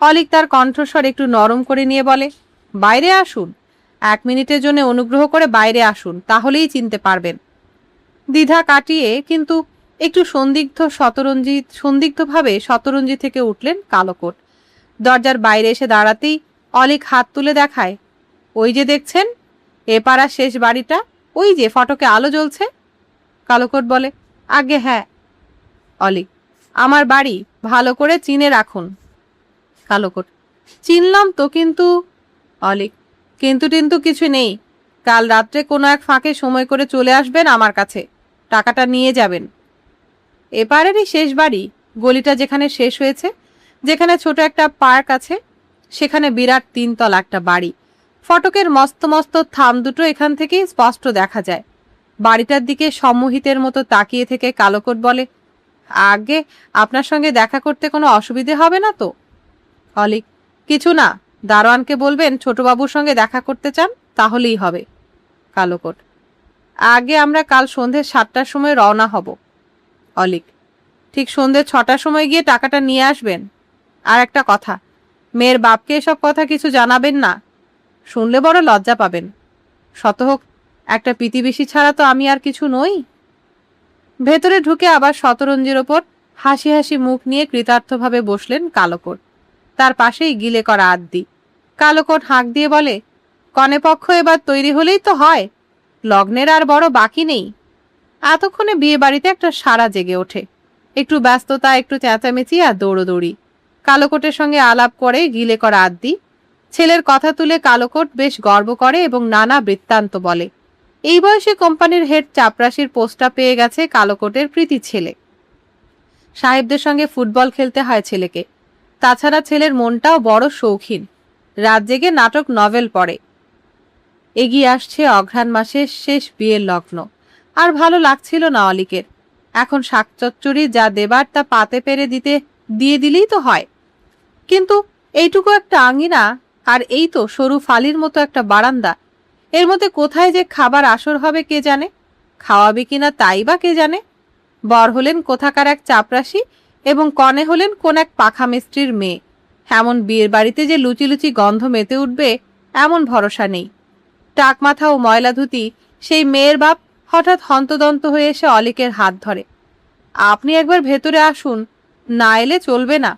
অলিক তার কণ্ঠস্বর একটু নরম করে নিয়ে বলে, বাইরে আসুন, 1 মিনিটের জন্য অনুগ্রহ করে বাইরে আসুন, তাহলেই চিনতে পারবেন। দ্বিধা কাটিয়ে কিন্তু একটু সন্দিগ্ধভাবে শতরঞ্জি থেকে উঠলেন কালো কোট। দরজার বাইরে এসে দাঁড়াতেই অলিক হাত তুলে দেখায়, ওই যে দেখছেন, এ পাড়ার শেষ বাড়িটা, ওই যে ফটকে আলো জ্বলছে। কালো কোট বলে, আগে হ্যাঁ। অলিক, আমার বাড়ি, ভালো করে চিনে রাখুন। কালো কোট, চিনলাম তো, কিন্তু। অলিক, কিন্তু টিন্তু কিছু নেই, কাল রাত্রে কোনো এক ফাঁকে সময় করে চলে আসবেন আমার কাছে, টাকাটা নিয়ে যাবেন। এপারেরই শেষ বাড়ি, গলিটা যেখানে শেষ হয়েছে, যেখানে ছোট একটা পার্ক আছে, সেখানে বিরাট 3 তলা একটা বাড়ি। ফটকের মস্ত মস্ত থাম দুটো এখান থেকেই স্পষ্ট দেখা যায়। বাড়িটার দিকে সম্মোহিতের মতো তাকিয়ে থেকে কালো কোট বলে, আগে আপনার সঙ্গে দেখা করতে কোনো অসুবিধে হবে না তো? অলিক, কিছু না, দারোয়ানকে বলবেন ছোটবাবুর সঙ্গে দেখা করতে চান, তাহলেই হবে। কালো কোট, আগে আমরা কাল সন্ধে 7টার সময় রওনা হব। অলিক, ঠিক সন্ধে 6টার সময় গিয়ে টাকাটা নিয়ে আসবেন। আর একটা কথা, মেয়ের বাপকে এসব কথা কিছু জানাবেন না, শুনলে বড় লজ্জা পাবেন। শত হোক একটা পিতিবিশি ছাড়া তো আমি আর কিছু নই। ভেতরে ঢুকে আবার শতরঞ্জির ওপর হাসি হাসি মুখ নিয়ে কৃতার্থভাবে বসলেন কালো কোট। তার পাশেই গিলে করা আদ্দি। কালো কোট হাঁক দিয়ে বলে, কনেপক্ষ এবার তৈরি হলেই তো হয়, লগ্নের আর বড় বাকি নেই। এতক্ষণে বিয়ে বাড়িতে একটা সাড়া জেগে ওঠে, একটু ব্যস্ততা, একটু চেঁচামেচি আর দৌড়োদৌড়ি। কালো কোটের সঙ্গে আলাপ করে গিলে করা আদ্দি। ছেলের কথা তুলে কালো কোট বেশ গর্ব করে এবং নানা বৃত্তান্ত বলে। এই বয়সে কোম্পানির হেড চাপরাশির পোস্টটা পেয়ে গেছে কালো কোটের প্রীতি ছেলে। সাহেবদের সঙ্গে ফুটবল খেলতে হয় ছেলেকে। তাছাড়া ছেলের মনটাও বড় শৌখিন, রাত জেগে নাটক নভেল পড়ে। এগিয়ে আসছে অঘ্রাণ মাসের শেষ বিয়ের লগ্ন। আর ভালো লাগছিল না অলিকের। এখন শাকচচ্চড়ি যা দেবার তা পাতে পেরে দিয়ে দিলেই তো হয়। কিন্তু এইটুকু একটা আঙিনা, আর এই তো সরু ফালির মতো একটা বারান্দা, এর মধ্যে কোথায় যে খাবার আসর হবে কে জানে, খাওয়াবে কিনা তাই বা কে জানে। বর হলেন কোথাকার এক চাপরাশি এবং কনে হলেন কোন এক পাখা মিস্ত্রির মেয়ে। এমন বিয়ের বাড়িতে যে লুচি লুচি গন্ধ মেতে উঠবে এমন ভরসা নেই। টাকমাথা ও ময়লা ধুতি সেই মেয়ের বাপ হঠাৎ হন্তদন্ত হয়ে এসে অলিকের হাত ধরে, আপনি একবার ভেতরে আসুন, না এলে চলবে না।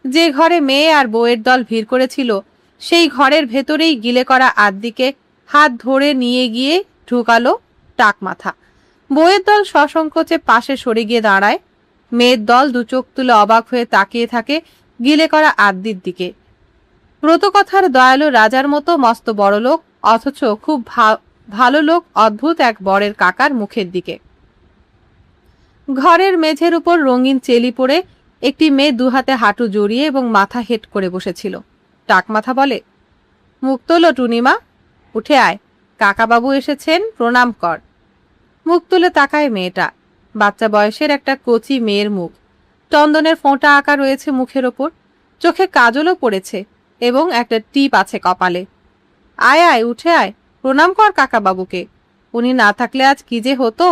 যে ঘরে মেয়ে আর বউয়ের দল ভিড় করেছিল সেই ঘরের ভেতরেই গিলে করা আদ্দিকে হাত ধরে নিয়ে গিয়ে ঢুকালো টাকমাথা। বউয়ের দল সসংকোচে পাশে সরে গিয়ে দাঁড়ায়। মেয়ের দল দু চোখ তুলে অবাক হয়ে তাকিয়ে থাকে গিলে করা আদ্দির দিকে। ব্রতকথার দয়ালু রাজার মতো মস্ত বড় লোক, অথচ খুব ভালো লোক অদ্ভুত এক বরের কাকার মুখের দিকে। ঘরের মেঝের উপর রঙিন চেলি পরে একটি মেয়ে দুহাতে হাঁটু জড়িয়ে এবং মাথা হেট করে বসেছিল। টাকমাথা বলে, মুখ তোলো টুনিমা, উঠে আয়, কাকাবাবু এসেছেন, প্রণাম কর। মুখ তুলে তাকায় মেয়েটা। বাচ্চা বয়সের একটা কচি মেয়ের মুখ, চন্দনের ফোঁটা আঁকা রয়েছে মুখের ওপর। চোখে কাজলও পড়েছে এবং একটা টিপ আছে কপালে। আয় আয়, উঠে আয়, প্রণাম কর কাকা বাবুকে, উনি না থাকলে আজ কি যে হতো।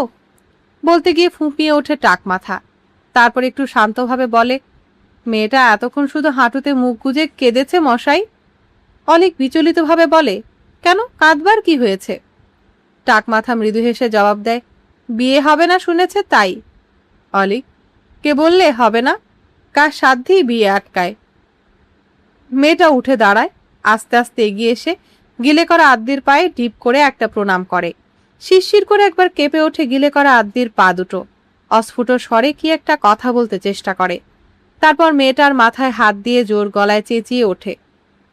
বলতে গিয়ে ফুঁপিয়ে ওঠে টাক মাথা। তারপর একটু শান্তভাবে বলে, মেয়েটা এতক্ষণ শুধু হাঁটুতে মুখ গুজে কেঁদেছে মশাই। অলিক বিচলিতভাবে বলে, কেন, কাঁদবার কি হয়েছে? টাক মাথা মৃদু হেসে জবাব দেয়, বিয়ে হবে না শুনেছে তাই। অলিক, কে বললে হবে না? কার সাধ্যেই বিয়ে আটকায়? মেয়েটা উঠে দাঁড়ায়, আস্তে আস্তে এগিয়ে এসে গিলে করা আদ্যির পায়ে টিপ করে একটা প্রণাম করে। শিরশির করে একবার কেঁপে ওঠে গিলে করা আদ্যির পা দুটো। অস্ফুট স্বরে কি একটা কথা বলতে চেষ্টা করে। তারপর মেয়েটার মাথায় হাত দিয়ে জোর গলায় চেঁচিয়ে ওঠে,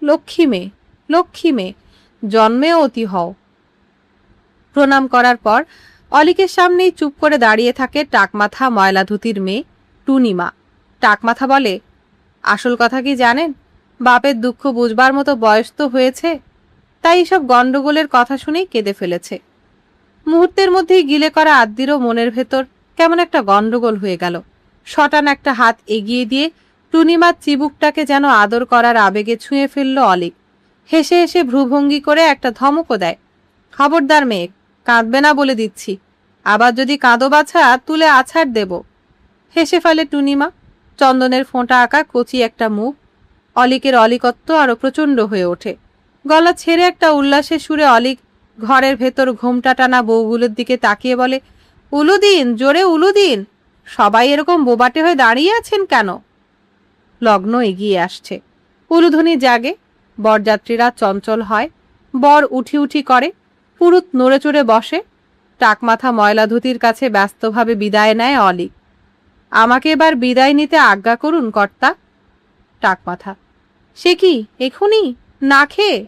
লক্ষ্মী মেয়ে, লক্ষ্মী মেয়ে, জন্মেও অতি হও। প্রণাম করার পর অলিকের সামনেই চুপ করে দাঁড়িয়ে থাকে টাকমাথা ময়লা ধুতির মেয়ে টুনিমা। টাকমাথা বলে, আসল কথা কি জানেন? বাপের দুঃখ বুঝবার মতো বয়স তো হয়েছে, তাই এসব গন্ডগোলের কথা শুনেই কেঁদে ফেলেছে। মুহূর্তের মধ্যেই গিলে করা আদ্যিরও মনের ভেতর কেমন একটা গন্ডগোল হয়ে গেল। শটান একটা হাত এগিয়ে দিয়ে টুনিমার চিবুকটাকে যেন আদর করার আবেগে ছুঁয়ে ফেলল অলিক। হেসে হেসে ভ্রুভঙ্গি করে একটা ধমকও দেয়, খবরদার মেয়ে, কাঁদবে না বলে দিচ্ছি, আবার যদি কাঁদো বাছা তুলে আছাড় দেব। হেসে ফেলে টুনিমা। চন্দনের ফোঁটা আঁকা কচি একটা মুখ। অলিকের অলিকত্ব আরো প্রচণ্ড হয়ে ওঠে। গলা ছেড়ে একটা উল্লাসের সুরে অলিক ঘরের ভেতর ঘোমটা টানা বউগুলোর দিকে তাকিয়ে বলে, উলুদিন, জোরে উলুদিন, সবাই এরকম বোবাটে হয়ে দাঁড়িয়ে আছেন কেন? লগ্ন এগিয়ে আসছে। উলুধ্বনি জাগে, বরযাত্রীরা চঞ্চল হয়, বর উঠি উঠি করে, পুরুত নড়ে চড়ে বসে। টাকমাথা ময়লা ধুতির কাছে ব্যস্তভাবে বিদায় নেয় অলিক। আমাকে এবার বিদায় নিতে আজ্ঞা করুন কর্তা। টাকমাথা, সে কি এখুনি, না খেয়ে?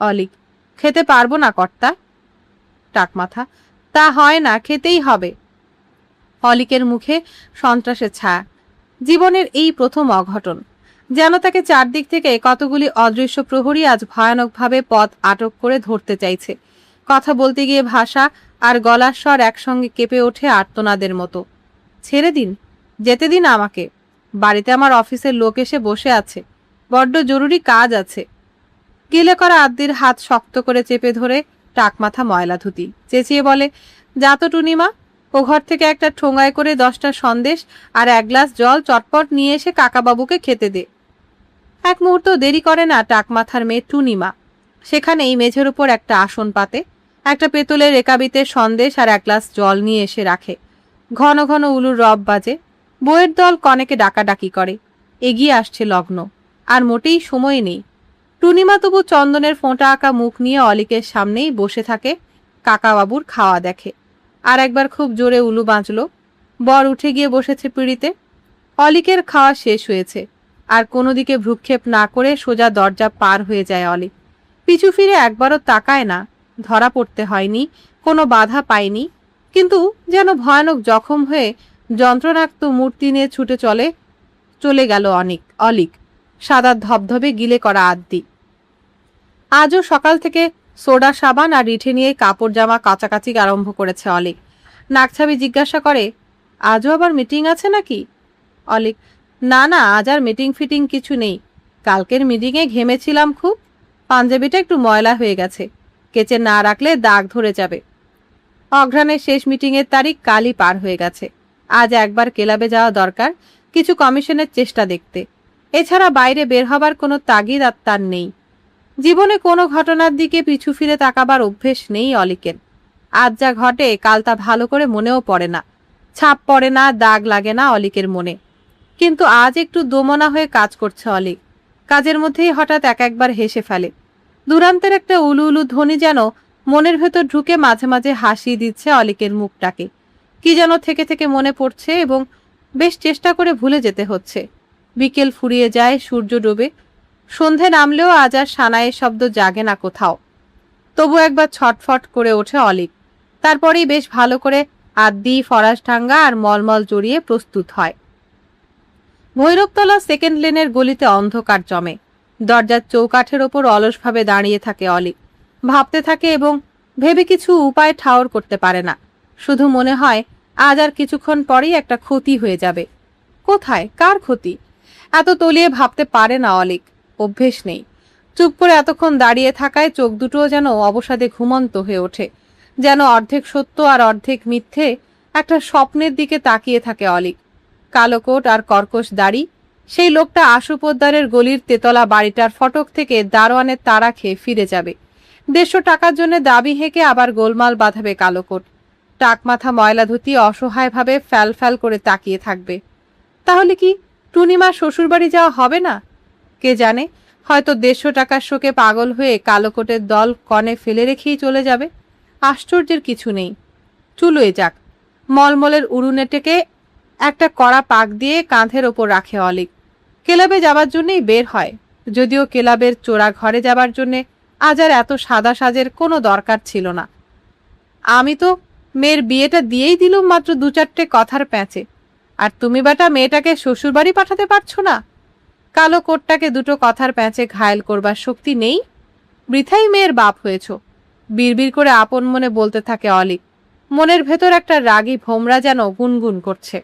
অলিক, খেতে পারবো না কর্তা। টাকমাথা, তা হয় না, খেতেই হবে। অলিকের মুখে সন্ত্রাসের ছায়া। জীবনের এই প্রথম অঘটন, যেন তাকে চারদিক থেকে কতগুলি অদৃশ্য প্রহরী আজ ভয়ানকভাবে পথ আটক করে ধরতে চাইছে। কথা বলতে গিয়ে ভাষা আর গলার স্বর একসঙ্গে কেঁপে ওঠে আর্তনাদের মতো। ছেড়ে দিন, যেতে দিন আমাকে, বাড়িতে আমার অফিসের লোক এসে বসে আছে, বড্ড জরুরি কাজ আছে। গিলে করা আদ্যির হাত শক্ত করে চেপে ধরে টাকমাথা ময়লা ধুতি চেঁচিয়ে বলে, যা তো টুনিমা, ও ঘর থেকে একটা ঠোঙায় করে 10টা সন্দেশ আর 1 গ্লাস জল চটপট নিয়ে এসে কাকাবাবুকে খেতে দে। এক মুহূর্ত দেরি করে না টাকমাথার মেয়ে টুনিমা। সেখানেই মেঝের উপর একটা আসন পাতে একটা পেতলের রেকাবিতে সন্দেশ আর 1 গ্লাস জল নিয়ে এসে রাখে। ঘন ঘন উলুর রব বাজে। বইয়ের দল কনেকে ডাকাডাকি করে। এগিয়ে আসছে লগ্ন, আর মোটেই সময় নেই। টুনিমা তবু চন্দনের ফোঁটা আঁকা মুখ নিয়ে অলিকের সামনেই বসে থাকে, কাকাবাবুর খাওয়া দেখে। আর একবার খুব জোরে উলু বাঁচল। বর উঠে গিয়ে বসেছে পিঁড়িতে। অলিকের খাওয়া শেষ হয়েছে, আর কোনো দিকে ভ্রুক্ষেপ না করে সোজা দরজা পার হয়ে যায় অলিক। পিছু ফিরে একবারও তাকায় না। ধরা পড়তে হয়নি, কোনো বাধা পায়নি, কিন্তু যেন ভয়ানক জখম হয়ে যন্ত্রণাক্ত মূর্তি নিয়ে ছুটে চলে গেল অলিক। সাদা ধবধবে গিলে করা আদ্যি। আজও সকাল থেকে সোডা সাবান আর রিঠে নিয়ে কাপড় জামা কাচাকাচি আরম্ভ করেছে অলিক। নাকছাবি জিজ্ঞাসা করে, আজও আবার মিটিং আছে নাকি? অলিক, না না, আজ আর মিটিং ফিটিং কিছু নেই। কালকের মিটিংয়ে ঘেমেছিলাম খুব, পাঞ্জাবিটা একটু ময়লা হয়ে গেছে, কেচে না রাখলে দাগ ধরে যাবে। অঘ্রাণের শেষ মিটিংয়ের তারিখ কালই পার হয়ে গেছে। আজ একবার ক্লাবে যাওয়া দরকার, কিছু কমিশনের চেষ্টা দেখতে। এছাড়া বাইরে বের হবার কোনো তাগিদ আর তার নেই। জীবনে কোনো ঘটনার দিকে পিছু ফিরে তাকাবার অভ্যেস নেই অলিকের। আজ যা ঘটে কাল তা ভালো করে মনেও পড়ে না, ছাপ পড়ে না, দাগ লাগে না অলিকের মনে। কিন্তু আজ একটু দোমনা হয়ে কাজ করছে অলিক। কাজের মধ্যেই হঠাৎ একবার হেসে ফেলে। দূরান্তের একটা উলু উলু ধ্বনি যেন মনের ভেতর ঢুকে মাঝে মাঝে হাসি দিচ্ছে অলিকের মুখটাকে। কি যেন থেকে থেকে মনে পড়ছে এবং বেশ চেষ্টা করে ভুলে যেতে হচ্ছে। বিকেল ফুরিয়ে যায়, সূর্য ডোবে। সন্ধে নামলেও আজ আর সানাইয়ের শব্দ জাগে না কোথাও। তবু একবার ছটফট করে ওঠে অলিক। তারপরেই বেশ ভালো করে আদ্যি, ফরাসঢাঙ্গা আর মলমল জড়িয়ে প্রস্তুত হয়। ভৈরবতলা সেকেন্ড লেনের গলিতে অন্ধকার জমে। দরজার চৌকাঠের ওপর অলসভাবে দাঁড়িয়ে থাকে অলিক। ভাবতে থাকে এবং ভেবে কিছু উপায় ঠাওর করতে পারে না। শুধু মনে হয় আজ আর কিছুক্ষণ পরেই একটা ক্ষতি হয়ে যাবে। কোথায়, কার ক্ষতি? এত তলিয়ে ভাবতে পারে না অলিক, অভ্যেস নেই। চুপ করে এতক্ষণ দাঁড়িয়ে থাকায় চোখ দুটোও যেন অবসাদে ঘুমন্ত হয়ে ওঠে, যেন অর্ধেক সত্য আর অর্ধেক মিথ্যে একটা স্বপ্নের দিকে তাকিয়ে থাকে অলিক। কালো কোট আর কর্কশ দাড়ি, সেই লোকটা আশু পোদ্দারের গলির তেতলা বাড়িটার ফটক থেকে দারোয়ানের তাড়া খেয়ে ফিরে যাবে। 150 টাকার জন্য দাবি হেঁকে আবার গোলমাল বাঁধাবে কালো কোট। টাকমাথা ময়লা ধুতি অসহায়ভাবে ফ্যাল ফ্যাল করে তাকিয়ে থাকবে। তাহলে কি টুনিমার শ্বশুরবাড়ি যাওয়া হবে না? কে জানে, হয়তো 150 টাকার শোকে পাগল হয়ে কালো কোটের দল কনে ফেলে রেখেই চলে যাবে। আশ্চর্যের কিছু নেই, চুলোয় যাক। মলমলের উড়ুনেটেকে একটা কড়া পাক দিয়ে কাঁধের ওপর রাখে অলিক। ক্লাবে যাবার জন্যই বের হয়, যদিও ক্লাবের চোরা ঘরে যাবার জন্যে আজ আর এত সাদা সাজের কোনো দরকার ছিল না। আমি তো মেয়ের বিয়েটা দিয়েই দিলুম মাত্র 2-4টে কথার প্যাঁচে, আর তুমি বেটা মেয়েটাকে শ্বশুরবাড়ি পাঠাতে পারছো না? কালো কোটটাকে দুটো কথার প্যাঁচে ঘায়েল করবার শক্তি নেই? বৃথাই মেয়ের বাপ হয়েছ, বিড়বিড় করে আপন মনে বলতে থাকে অলিক। মনের ভেতর একটা রাগী ভোমরা যেন গুনগুন করছে।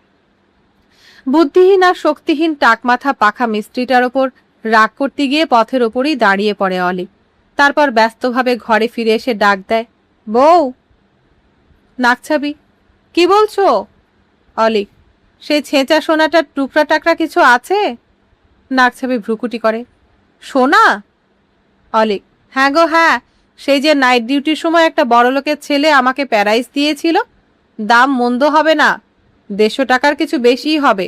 বুদ্ধিহীন আর শক্তিহীন টাকমাথা পাখা মিস্ত্রিটার ওপর রাগ করতে গিয়ে পথের ওপরই দাঁড়িয়ে পড়ে অলিক। তারপর ব্যস্তভাবে ঘরে ফিরে এসে ডাক দেয়, বউ। নাকছাবি, কি বলছো? অলিক, সেই ছেঁচা সোনাটার টুকরা টাকরা কিছু আছে? নাকছাবি ভ্রুকুটি করে, সোনা? অলিক, হ্যাঁ গো হ্যাঁ, সেই যে নাইট ডিউটির সময় একটা বড়লোকের ছেলে আমাকে প্যারাইজ দিয়েছিল। দাম মন্দ হবে না, 150 টাকার কিছু বেশিই হবে।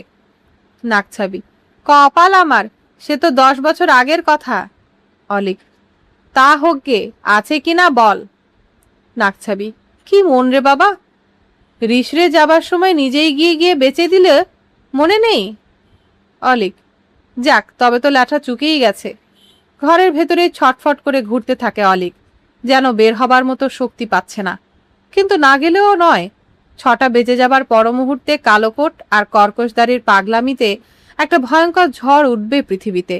নাকছাবি, কপাল আমার, সে তো 10 বছর আগের কথা। অলিক, তা হোক গে, আছে কিনা বল। নাকছাবি, কি মন রে বাবা, রিসরে যাবার সময় নিজেই গিয়ে গিয়ে বেচে দিলে মনে নেই? অলিক, যাক তবে তো ল্যাঠা চুকেই গেছে। ঘরের ভেতরে ছটফট করে ঘুরতে থাকে অলিক, যেন বের হবার মতো শক্তি পাচ্ছে না। কিন্তু না গেলেও নয়, 6টা বেজে যাবার পর মুহূর্তে কালোকোট আর কর্কশদারির পাগলামিতে একটা ভয়ঙ্কর ঝড় উঠবে পৃথিবীতে।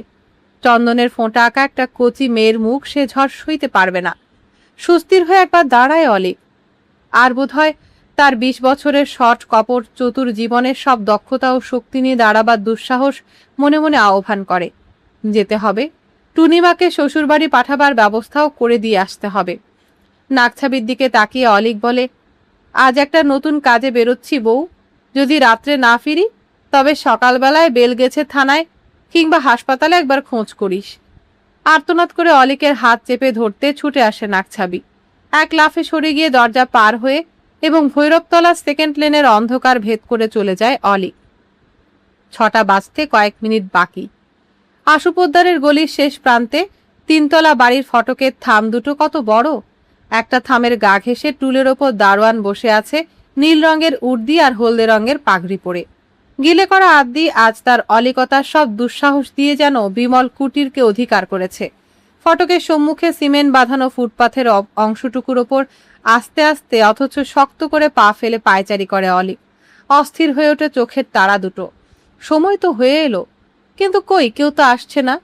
চন্দনের ফোঁটা আঁকা একটা কচি মেয়ের মুখ সে ঝড় সইতে পারবে না। সুস্থির হয়ে একবার দাঁড়ায় অলিক, আর বোধহয় তার 20 বছরের শট কপট চতুর জীবনের সব দক্ষতা ও শক্তি নিয়ে দাঁড়াবার দুঃসাহস মনে মনে আহ্বান করে। যেতে হবে, টুনিমাকে শ্বশুরবাড়ি পাঠাবার ব্যবস্থাও করে দিয়ে আসতে হবে। নাকছাবির দিকে তাকিয়ে অলিক বলে, আজ একটা নতুন কাজে বেরোচ্ছি বউ, যদি রাত্রে না ফিরি তবে সকালবেলায় বেলগেছে থানায় কিংবা হাসপাতালে একবার খোঁজ করিস। আর্তনাদ করে অলিকের হাত চেপে ধরতে ছুটে আসে নাকছাবি। এক লাফে সরে গিয়ে দরজা পার হয়ে এবং ভৈরবতলা সেকেন্ড লেনের অন্ধকার ভেদ করে চলে যায় অলিক। 6টা বাজতে কয়েক মিনিট বাকি। আশু পোদ্দারের গলির শেষ প্রান্তে 3তলা বাড়ির ফটকের থাম দুটো কত বড়! একটা থামের গা ঘেঁষে টুলের ওপর দারোয়ান বসে আছে, নীল রঙের উর্দি আর হলদে রঙের পাগড়ি পরে। গিলে করা আদ্দি আজ তার অলিকতার সব দুঃসাহস দিয়ে যেন বিমল কুটিরকে অধিকার করেছে। ফটকের সম্মুখে সিমেন্ট বাঁধানো ফুটপাথের অংশটুকুর ওপর আস্তে আস্তে অথচ শক্ত করে পা ফেলে পায়চারি করে অলিক। অস্থির হয়ে ওঠে চোখের তারা দুটো। সময় তো হয়ে এলো, কিন্তু কই কেউ তো আসছে না।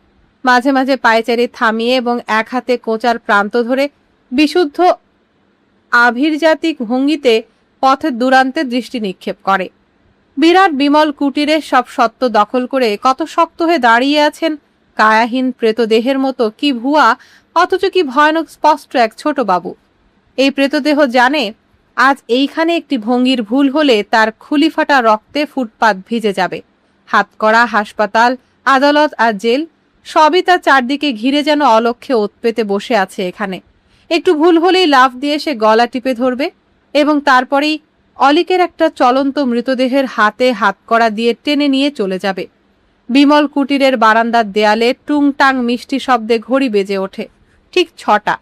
মাঝে মাঝে পায়চারি থামিয়ে এবং এক হাতে কোঁচার প্রান্ত ধরে বিশুদ্ধ আভিরজাতিক ভঙ্গিতে পথের দুরান্তে দৃষ্টি নিক্ষেপ করে। বিরাট বিমল কুটিরের সব সত্ত্ব দখল করে কত শক্ত হয়ে দাঁড়িয়ে আছেন কায়াহীন প্রেতদেহের মতো। কি ভুয়া অথচ কি ভয়ানক স্পষ্ট এক ছোট বাবু। এই প্রেতদেহ জানে আজ এইখানে একটি ভঙ্গির ভুল হলে তার খুলি ফাটা রক্তে ফুটপাত ভিজে যাবে। হাতকড়া, হাসপাতাল, আদালত আর জেল সবই তার চারদিকে ঘিরে যেন অলক্ষ্যে ওত পেতে বসে আছে এখানে। একটু ভুল হলেই লাফ দিয়ে সে গলা টিপে ধরবে এবং তারপরেই অলিকের একটা চলন্ত মৃতদেহের হাতে হাতকড়া দিয়ে টেনে নিয়ে চলে যাবে। বিমল কুটিরের বারান্দার দেয়ালে টুংটাং মিষ্টি শব্দে ঘড়ি বেজে ওঠে। ঠিক 6টা।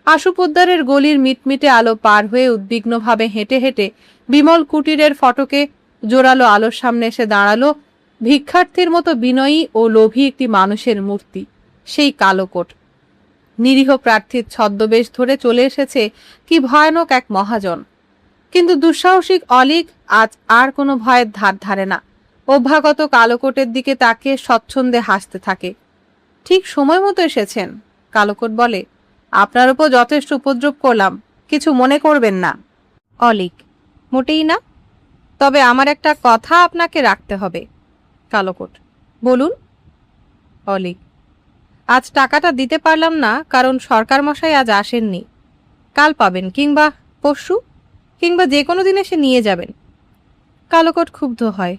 আশু পোদ্দারের গলির মিটমিটে আলো পার হয়ে উদ্বিগ্নভাবে হেঁটে হেঁটে বিমল কুটিরের ফটকে জোরালো আলোর সামনে এসে দাঁড়ালো ভিক্ষার্থীর মতো বিনয়ী ও লোভী একটি মানুষের মূর্তি, সেই কালোকোট। নিরীহ প্রার্থীর ছদ্মবেশ ধরে চলে এসেছে কি ভয়ানক এক মহাজন। কিন্তু দুঃসাহসিক অলিক আজ আর কোনো ভয়ের ধার ধারে না। অভ্যাগত কালোকোটের দিকে তাকিয়ে স্বচ্ছন্দে হাসতে থাকে। ঠিক সময় মতো এসেছেন। কালোকোট বলে, আপনার উপর যথেষ্ট উপদ্রব করলাম, কিছু মনে করবেন না। অলিক, মোটেই না, তবে আমার একটা কথা আপনাকে রাখতে হবে। কালোকোট, বলুন। অলিক: আজ টাকাটা দিতে পারলাম না, কারণ সরকার মশাই আজ আসেননি। কাল পাবেন, কিংবা পরশু, কিংবা যে কোনো দিন এসে নিয়ে যাবেন। কালকোট ক্ষুব্ধ হয়: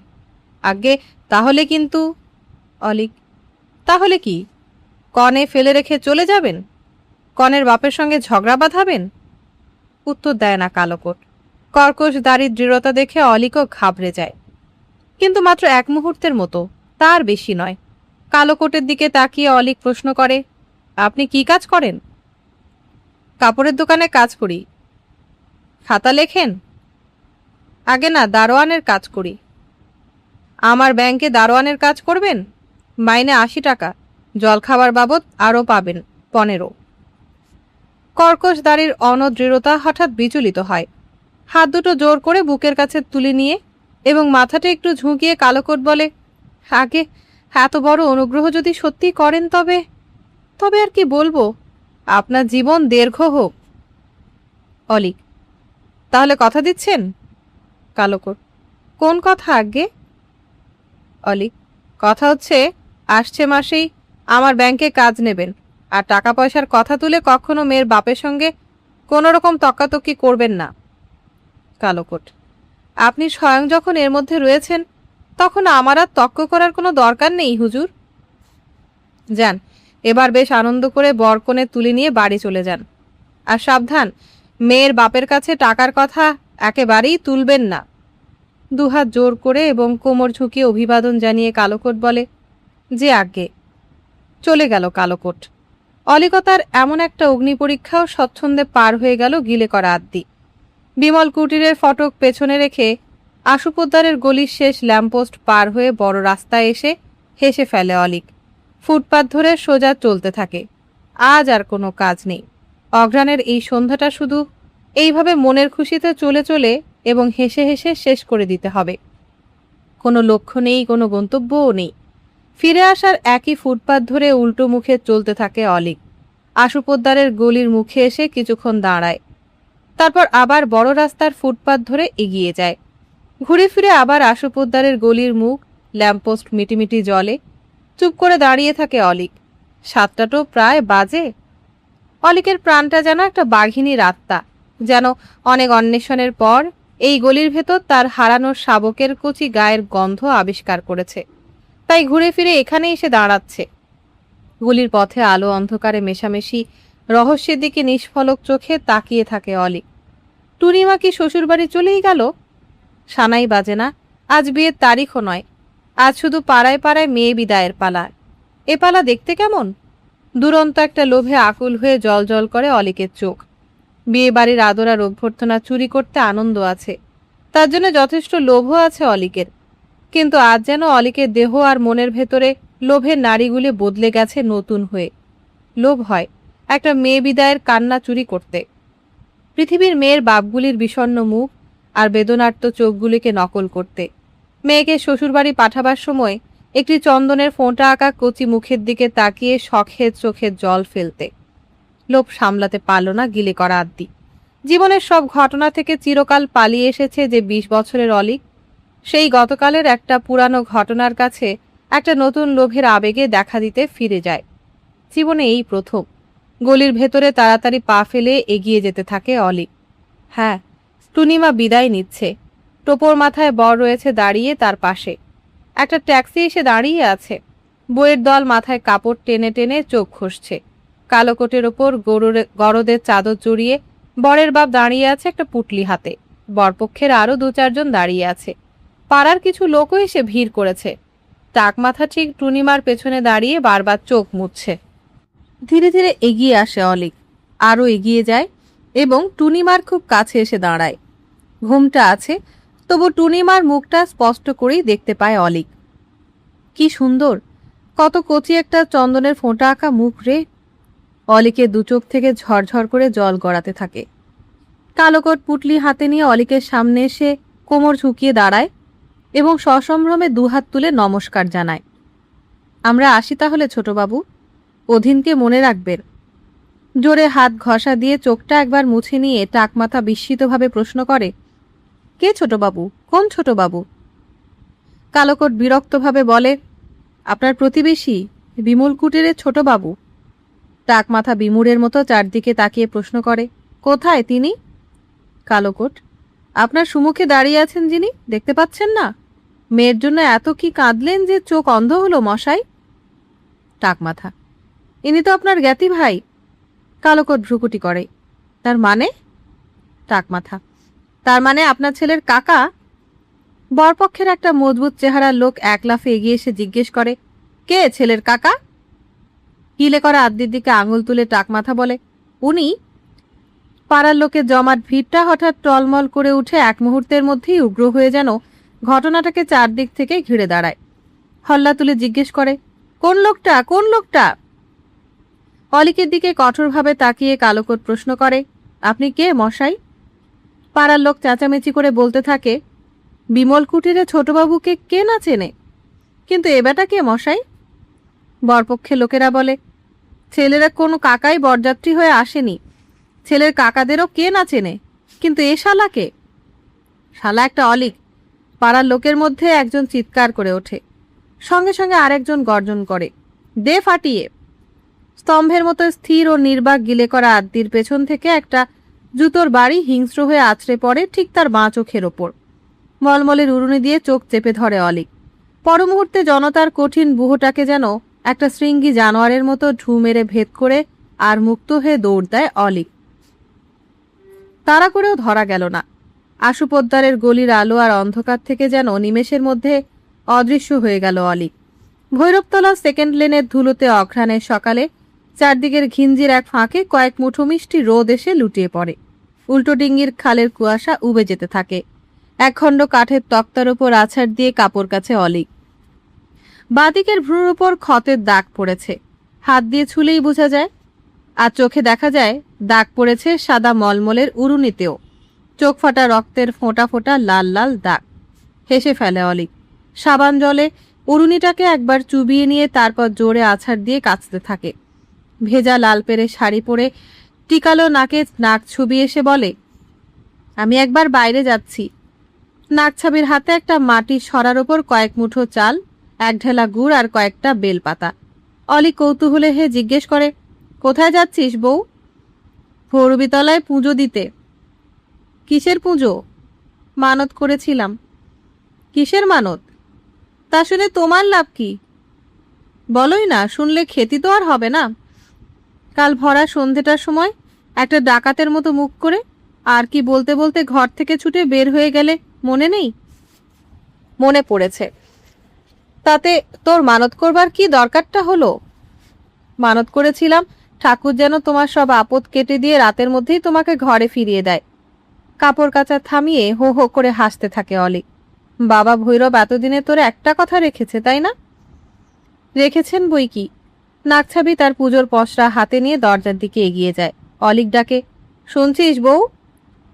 আজ্ঞে, তাহলে কিন্তু। অলিক: তাহলে কি? কনে ফেলে রেখে চলে যাবেন? কনের বাপের সঙ্গে ঝগড়া বাঁধাবেন? উত্তর দেয় না কালকোট। কর্কশ দাড়ির দৃঢ়তা দেখে অলিকও ঘাবড়ে যায়, কিন্তু মাত্র এক মুহূর্তের মতো, তার বেশি নয়। কালকোটের দিকে তাকিয়ে অলিক প্রশ্ন করে: আপনি কি কাজ করেন? কাপড়ের দোকানে কাজ করি। খাতা লেখেন? আগে না, দারোয়ানের কাজ করি। আমার ব্যাংকে দারোয়ানের কাজ করবেন? মাইনে 80 টাকা, জলখাবার বাবদ আরও পাবেন 15। কর্কশ দাড়ির অনদৃঢ়তা হঠাৎ বিচলিত হয়। হাত দুটো জোর করে বুকের কাছে তুলে নিয়ে এবং মাথাটা একটু ঝুঁকিয়ে কালকোট বলে: আগে, এত বড় অনুগ্রহ যদি সত্যি করেন তবে তবে আর কি বলবো, আপনার জীবন দীর্ঘ হোক। অলিক: তাহলে কথা দিচ্ছেন? কালকোট: কোন কথা আজ্ঞে? অলিক: কথা হচ্ছে, আসছে মাসেই আমার ব্যাংকে কাজ নেবেন, আর টাকা পয়সার কথা তুলে কখনো মেয়ের বাপের সঙ্গে কোনো রকম তক্কাতক্কি করবেন না। কালকোট: আপনি স্বয়ং যখন এর মধ্যে রয়েছেন, তখন আমার আর তক্ক করার কোনো দরকার নেই হুজুর। যান, এবার বেশ আনন্দ করে বরকনে তুলে নিয়ে বাড়ি চলে যান। আর সাবধান, মেয়ের বাপের কাছে টাকার কথা একেবারেই তুলবেন না। দুহাত জোর করে এবং কোমর ঝুঁকিয়ে অভিবাদন জানিয়ে কালকোট বলে: যে আজ্ঞে। চলে গেল কালকোট। অলিকতার এমন একটা অগ্নি পরীক্ষাও স্বচ্ছন্দে পার হয়ে গেল গিলে করা আদ্যি। বিমল কুটিরের ফটক পেছনে রেখে আশুপোদ্দারের গলির শেষ ল্যাম্পপোস্ট পার হয়ে বড় রাস্তায় এসে হেসে ফেলে অলিক। ফুটপাত ধরে সোজা চলতে থাকে। আজ আর কোনো কাজ নেই। অঘ্রাণের এই সন্ধ্যাটা শুধু এইভাবে মনের খুশিতে চলে চলে এবং হেসে হেসে শেষ করে দিতে হবে। কোনো লক্ষ্য নেই, কোনো গন্তব্যও নেই। ফিরে আসার একই ফুটপাত ধরে উল্টো মুখে চলতে থাকে অলিক। আশুপোদ্দারের গলির মুখে এসে কিছুক্ষণ দাঁড়ায়, তারপর আবার বড় রাস্তার ফুটপাত ধরে এগিয়ে যায়। ঘুরে ফিরে আবার আশুপোদ্দারের গলির মুখ, ল্যাম্পপোস্ট মিটিমিটি জলে। চুপ করে দাঁড়িয়ে থাকে অলিক। 7টা তো প্রায় বাজে। অলিকের প্রাণটা যেন একটা বাঘিনীর আত্মা, যেন অনেক অন্বেষণের পর এই গলির ভেতর তার হারানোর শাবকের কচি গায়ের গন্ধ আবিষ্কার করেছে, তাই ঘুরে ফিরে এখানে এসে দাঁড়াচ্ছে। গলির পথে আলো অন্ধকারে মেশামেশি রহস্যের দিকে নিষ্ফলক চোখে তাকিয়ে থাকে অলিক। টুনিমা কি শ্বশুরবাড়ি চলেই গেল? সানাই বাজে না, আজ বিয়ের তারিখও নয়। আজ শুধু পাড়ায় পাড়ায় মেয়ে বিদায়ের পালা। এ পালা দেখতে কেমন? দুরন্ত একটা লোভে আকুল হয়ে জল জল করে অলিকের চোখ। বিয়ে বাড়ির আদর আর অভ্যর্থনা চুরি করতে আনন্দ আছে, তার জন্য যথেষ্ট লোভও আছে অলিকের। কিন্তু আজ যেন অলিকের দেহ আর মনের ভেতরে লোভের নাড়িগুলি বদলে গেছে নতুন হয়ে। লোভ হয় একটা মেয়ে বিদায়ের কান্না চুরি করতে, পৃথিবীর মেয়ের বাপগুলির বিষণ্ণ মুখ আর বেদনার্ত চোখগুলিকে নকল করতে, মেয়েকে শ্বশুরবাড়ি পাঠাবার সময় একটি চন্দনের ফোঁটা আঁকা কচি মুখের দিকে তাকিয়ে শখের চোখের জল ফেলতে। লোভ সামলাতে পারল না গিলে করা আদ্যি। জীবনের সব ঘটনা থেকে চিরকাল পালিয়ে এসেছে যে 20 বছরের অলিক, সেই গতকালের একটা পুরানো ঘটনার কাছে একটা নতুন লোভের আবেগে দেখা দিতে ফিরে যায়। জীবনে এই প্রথম গলির ভেতরে তাড়াতাড়ি পা ফেলে এগিয়ে যেতে থাকে অলিক। হ্যাঁ, টুনিমা বিদায় নিচ্ছে। টোপর মাথায় বর রয়েছে দাঁড়িয়ে তার পাশে। একটা ট্যাক্সি এসে দাঁড়িয়ে আছে। বইয়ের দল মাথায় কাপড় টেনে টেনে চোখ খসছে। কালো কোটের ওপর গরদের চাদর জড়িয়ে বরের বাপ দাঁড়িয়ে আছে একটা পুটলি হাতে। বরপক্ষের আরো 2-4 জন দাঁড়িয়ে আছে। পাড়ার কিছু লোকও এসে ভিড় করেছে। টাক মাথা ঠিক টুনিমার পেছনে দাঁড়িয়ে বারবার চোখ মুছছে। ধীরে ধীরে এগিয়ে আসে অলিক, আরও এগিয়ে যায় এবং টুনিমার খুব কাছে এসে দাঁড়ায়। ঘুমটা আছে, তবু টুনিমার মুখটা স্পষ্ট করেই দেখতে পায় অলিক। কি সুন্দর, কত কচি একটা চন্দনের ফোঁটা আঁকা মুখ রে। অলিকের দু চোখ থেকে ঝরঝর করে জল গড়াতে থাকে। কালোকট পুটলি হাতে নিয়ে অলিকের সামনে এসে কোমর ঝুঁকিয়ে দাঁড়ায় এবং সসম্ভ্রমে দুহাত তুলে নমস্কার জানায়। আমরা আসি তাহলে ছোটবাবু, অধীনকে মনে রাখবেন। জোরে হাত ঘষা দিয়ে চোখটা একবার মুছে নিয়ে টাকমাথা বিস্মিতভাবে প্রশ্ন করে, কে ছোটবাবু? কোন ছোটবাবু? কালোকট বিরক্তভাবে বলে, আপনার প্রতিবেশী বিমল কুটিরের ছোটবাবু। টাক মাথা বিমুরের মতো চারদিকে তাকিয়ে প্রশ্ন করে, কোথায় তিনি? কালোকোট। আপনার সুমুখে দাঁড়িয়ে আছেন যিনি, দেখতে পাচ্ছেন না? মেয়ের জন্য এত কি কাঁদলেন যে চোখ অন্ধ হলো মশাই? টাক মাথা। ইনি তো আপনার জ্ঞাতি ভাই। কালোকোট ভ্রুকুটি করে। তার মানে? টাক মাথা। তার মানে আপনার ছেলের কাকা। বরপক্ষের একটা মজবুত চেহারার লোক এক লাফে এগিয়ে এসে জিজ্ঞেস করে, কে ছেলের কাকা? হিলে করা আদ্যির দিকে আঙুল তুলে টাক মাথা বলে, উনি। পাড়ার লোকের জমাট ভিড়টা হঠাৎ টলমল করে উঠে এক মুহূর্তের মধ্যেই উগ্র হয়ে যেন ঘটনাটাকে চারদিক থেকে ঘিরে দাঁড়ায়। হল্লা তুলে জিজ্ঞেস করে, কোন লোকটা, কোন লোকটা? অলিকের দিকে কঠোরভাবে তাকিয়ে কালোকোট প্রশ্ন করে, আপনি কে মশাই? পাড়ার লোক চেঁচামেচি করে বলতে থাকে, বিমল কুটিরে ছোটবাবুকে কে না চেনে? কিন্তু এ বেটা কে মশাই? বরপক্ষে লোকেরা বলে, ছেলেরা কোনো কাকাই বরযাত্রী হয়ে আসেনি, ছেলের কাকাদেরও কে না চেনে, কিন্তু এ শালাকে? শালা একটা অলিক। পাড়ার লোকের মধ্যে একজন চিৎকার করে ওঠে, সঙ্গে সঙ্গে আরেকজন গর্জন করে, দে ফাটিয়ে। স্তম্ভের মতো স্থির ও নির্বাক গিলে করা আদ্যির পেছন থেকে একটা জুতোর বাড়ি হিংস্র হয়ে আছড়ে পড়ে ঠিক তার বাঁ চোখের ওপর। মলমলের উড়ুনি দিয়ে চোখ চেপে ধরে অলিক। পরমুহূর্তে জনতার কঠিন বুহটাকে যেন একটা শৃঙ্গী জানোয়ারের মতো ঢু মেরে ভেদ করে আর মুক্ত হয়ে দৌড় দেয় অলিক। তাড়া করেও ধরা গেল না। আশুপোদ্দারের গলির আলো আর অন্ধকার থেকে যেন নিমেষের মধ্যে অদৃশ্য হয়ে গেল অলিক। ভৈরবতলা সেকেন্ড লেনের ধুলোতে অঘ্রাণের সকালে চারদিকের ঘিঞ্জির এক ফাঁকে কয়েক মুঠো মিষ্টি রোদ এসে লুটিয়ে পড়ে। উল্টো ডিঙ্গির খালের কুয়াশা উবে যেতে থাকে। একখণ্ড কাঠের তক্তার উপর আছাড় দিয়ে কাপড় কাছে অলিক। বাঁদিকের ভ্রুর উপর ক্ষতের দাগ পড়েছে, হাত দিয়ে ছুলেই বোঝা যায়। আর চোখে দেখা যায় দাগ পড়েছে সাদা মলমলের উড়ুনিতেও, চোখ ফাটা রক্তের ফোঁটা ফোঁটা লাল লাল দাগ। হেসে ফেলে অলিক। সাবান জলে উড়ুনিটাকে একবার চুবিয়ে নিয়ে তারপর জোরে আছাড় দিয়ে কাচতে থাকে। ভেজা লাল পেরে শাড়ি পরে টিকালো নাকে নাক ছুবিয়ে এসে বলে, আমি একবার বাইরে যাচ্ছি। নাকছাবির হাতে একটা মাটির সরার ওপর কয়েক মুঠো চাল, এক ঢেলা গুড় আর কয়েকটা বেলপাতা। অলি কৌতূহলে হে জিজ্ঞেস করে, কোথায় যাচ্ছিস বউ? ভৈরবীতলায় পুজো দিতে। কিসের পুজো? মানত করেছিলাম। কিসের মানত? তা শুনে তোমার লাভ কি? বলোই না, শুনলে খেতি তো আর হবে না। কাল ভরা সন্ধেটার সময় একটা ডাকাতের মতো মুখ করে আর কি বলতে বলতে ঘর থেকে ছুটে বের হয়ে গেলে, মনে নেই? মনে পড়েছে। তাতে তোর মানত করবার কি দরকারটা হলো? মানত করেছিলাম ঠাকুর যেন তোমার সব আপদ কেটে দিয়ে রাতের মধ্যেই তোমাকে ঘরে ফিরিয়ে দেয়। কাপড় কাচা থামিয়ে হো হো করে হাসতে থাকে অলি। বাবা ভৈরব এতদিনে তোর একটা কথা রেখেছে, তাই না? রেখেছেন বই কি। নাকছাবি তার পুজোর পসরা হাতে নিয়ে দরজার দিকে এগিয়ে যায়। অলিক ডাকে, শুনছিস বউ?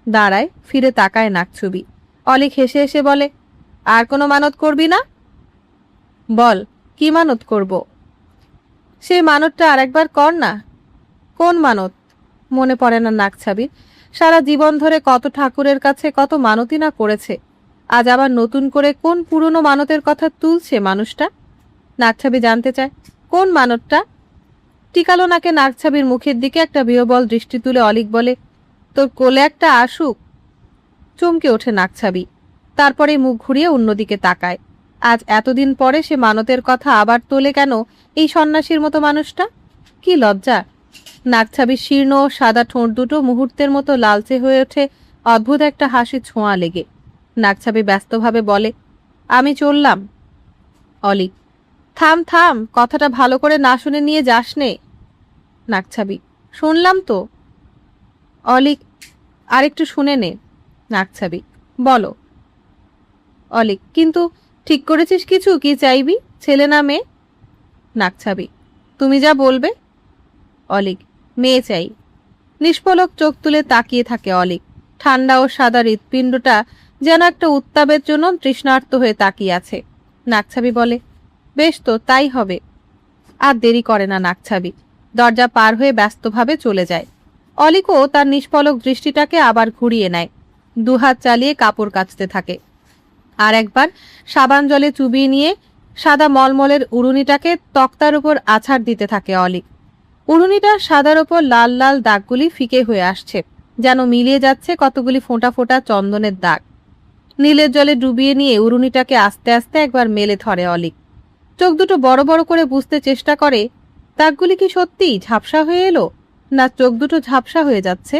দাঁড়ায়, ফিরে তাকায় নাকছবি। অলিক হেসে হেসে বলে, আর কোনো মানত করবি না? বল, কি মানত করব? সেই মানতটা আর একবার কর না। কোন মানত? মনে পড়ে না নাকছাবির। সারা জীবন ধরে কত ঠাকুরের কাছে কত মানতই না করেছে, আজ আবার নতুন করে কোন পুরনো মানতের কথা তুলছে মানুষটা? নাকছাবি জানতে চায়, কোন মানতটা? টিকালো নাকে নাকছাবির মুখের দিকে একটা বিহবল দৃষ্টি তুলে অলিক বলে, তোর কোলে একটা আসুক। চমকে ওঠে নাকছাবি, তারপরে মুখ ঘুরিয়ে অন্যদিকে তাকায়। আজ এতদিন পরে সে মানতের কথা আবার তোলে কেন এই সন্ন্যাসীর মতো মানুষটা? কি লজ্জা! নাকছাবির শীর্ণ সাদা ঠোঁট দুটো মুহূর্তের মতো লালচে হয়ে ওঠে অদ্ভুত একটা হাসি ছোঁয়া লেগে। নাকছাবি ব্যস্তভাবে বলে, আমি চললাম। অলিক, থাম থাম, কথাটা ভালো করে না শুনে নিয়ে যাস নে। নাকছাবি, শুনলাম তো। অলিক, আরেকটু শুনে নে। নাকছাবি, বলো। অলিক, কিন্তু ঠিক করেছিস কিছু, কি চাইবি, ছেলে না মেয়ে? নাকছাবি, তুমি যা বলবে। অলিক, মেয়ে চাই। নিষ্পলক চোখ তুলে তাকিয়ে থাকে অলিক। ঠান্ডা ও সাদা হৃৎপিণ্ডটা যেন একটা উত্তাপের জন্য তৃষ্ণার্ত হয়ে তাকিয়ে আছে। নাকছাবি বলে, বেশ তো, তাই হবে। আর দেরি করে না নাকছাবি, দরজা পার হয়ে ব্যস্তভাবে চলে যায়। অলিকও তার নিষ্পলক দৃষ্টিটাকে আবার ঘুরিয়ে নেয়, দুহাত চালিয়ে কাপড় কাচতে থাকে। আর একবার সাবান জলে চুবিয়ে নিয়ে সাদা মলমলের উড়ুনিটাকে তক্তার উপর আছাড় দিতে থাকে অলিক। উড়ুনিটার সাদার ওপর লাল লাল দাগগুলি ফিকে হয়ে আসছে, যেন মিলিয়ে যাচ্ছে কতগুলি ফোঁটা ফোঁটা চন্দনের দাগ। নীলের জলে ডুবিয়ে নিয়ে উড়ুনিটাকে আস্তে আস্তে একবার মেলে ধরে অলিক। চোখ দুটো বড় বড় করে বুঝতে চেষ্টা করে দাগগুলি কি সত্যিই ঝাপসা হয়ে এলো, না চোখ দুটো ঝাপসা হয়ে যাচ্ছে।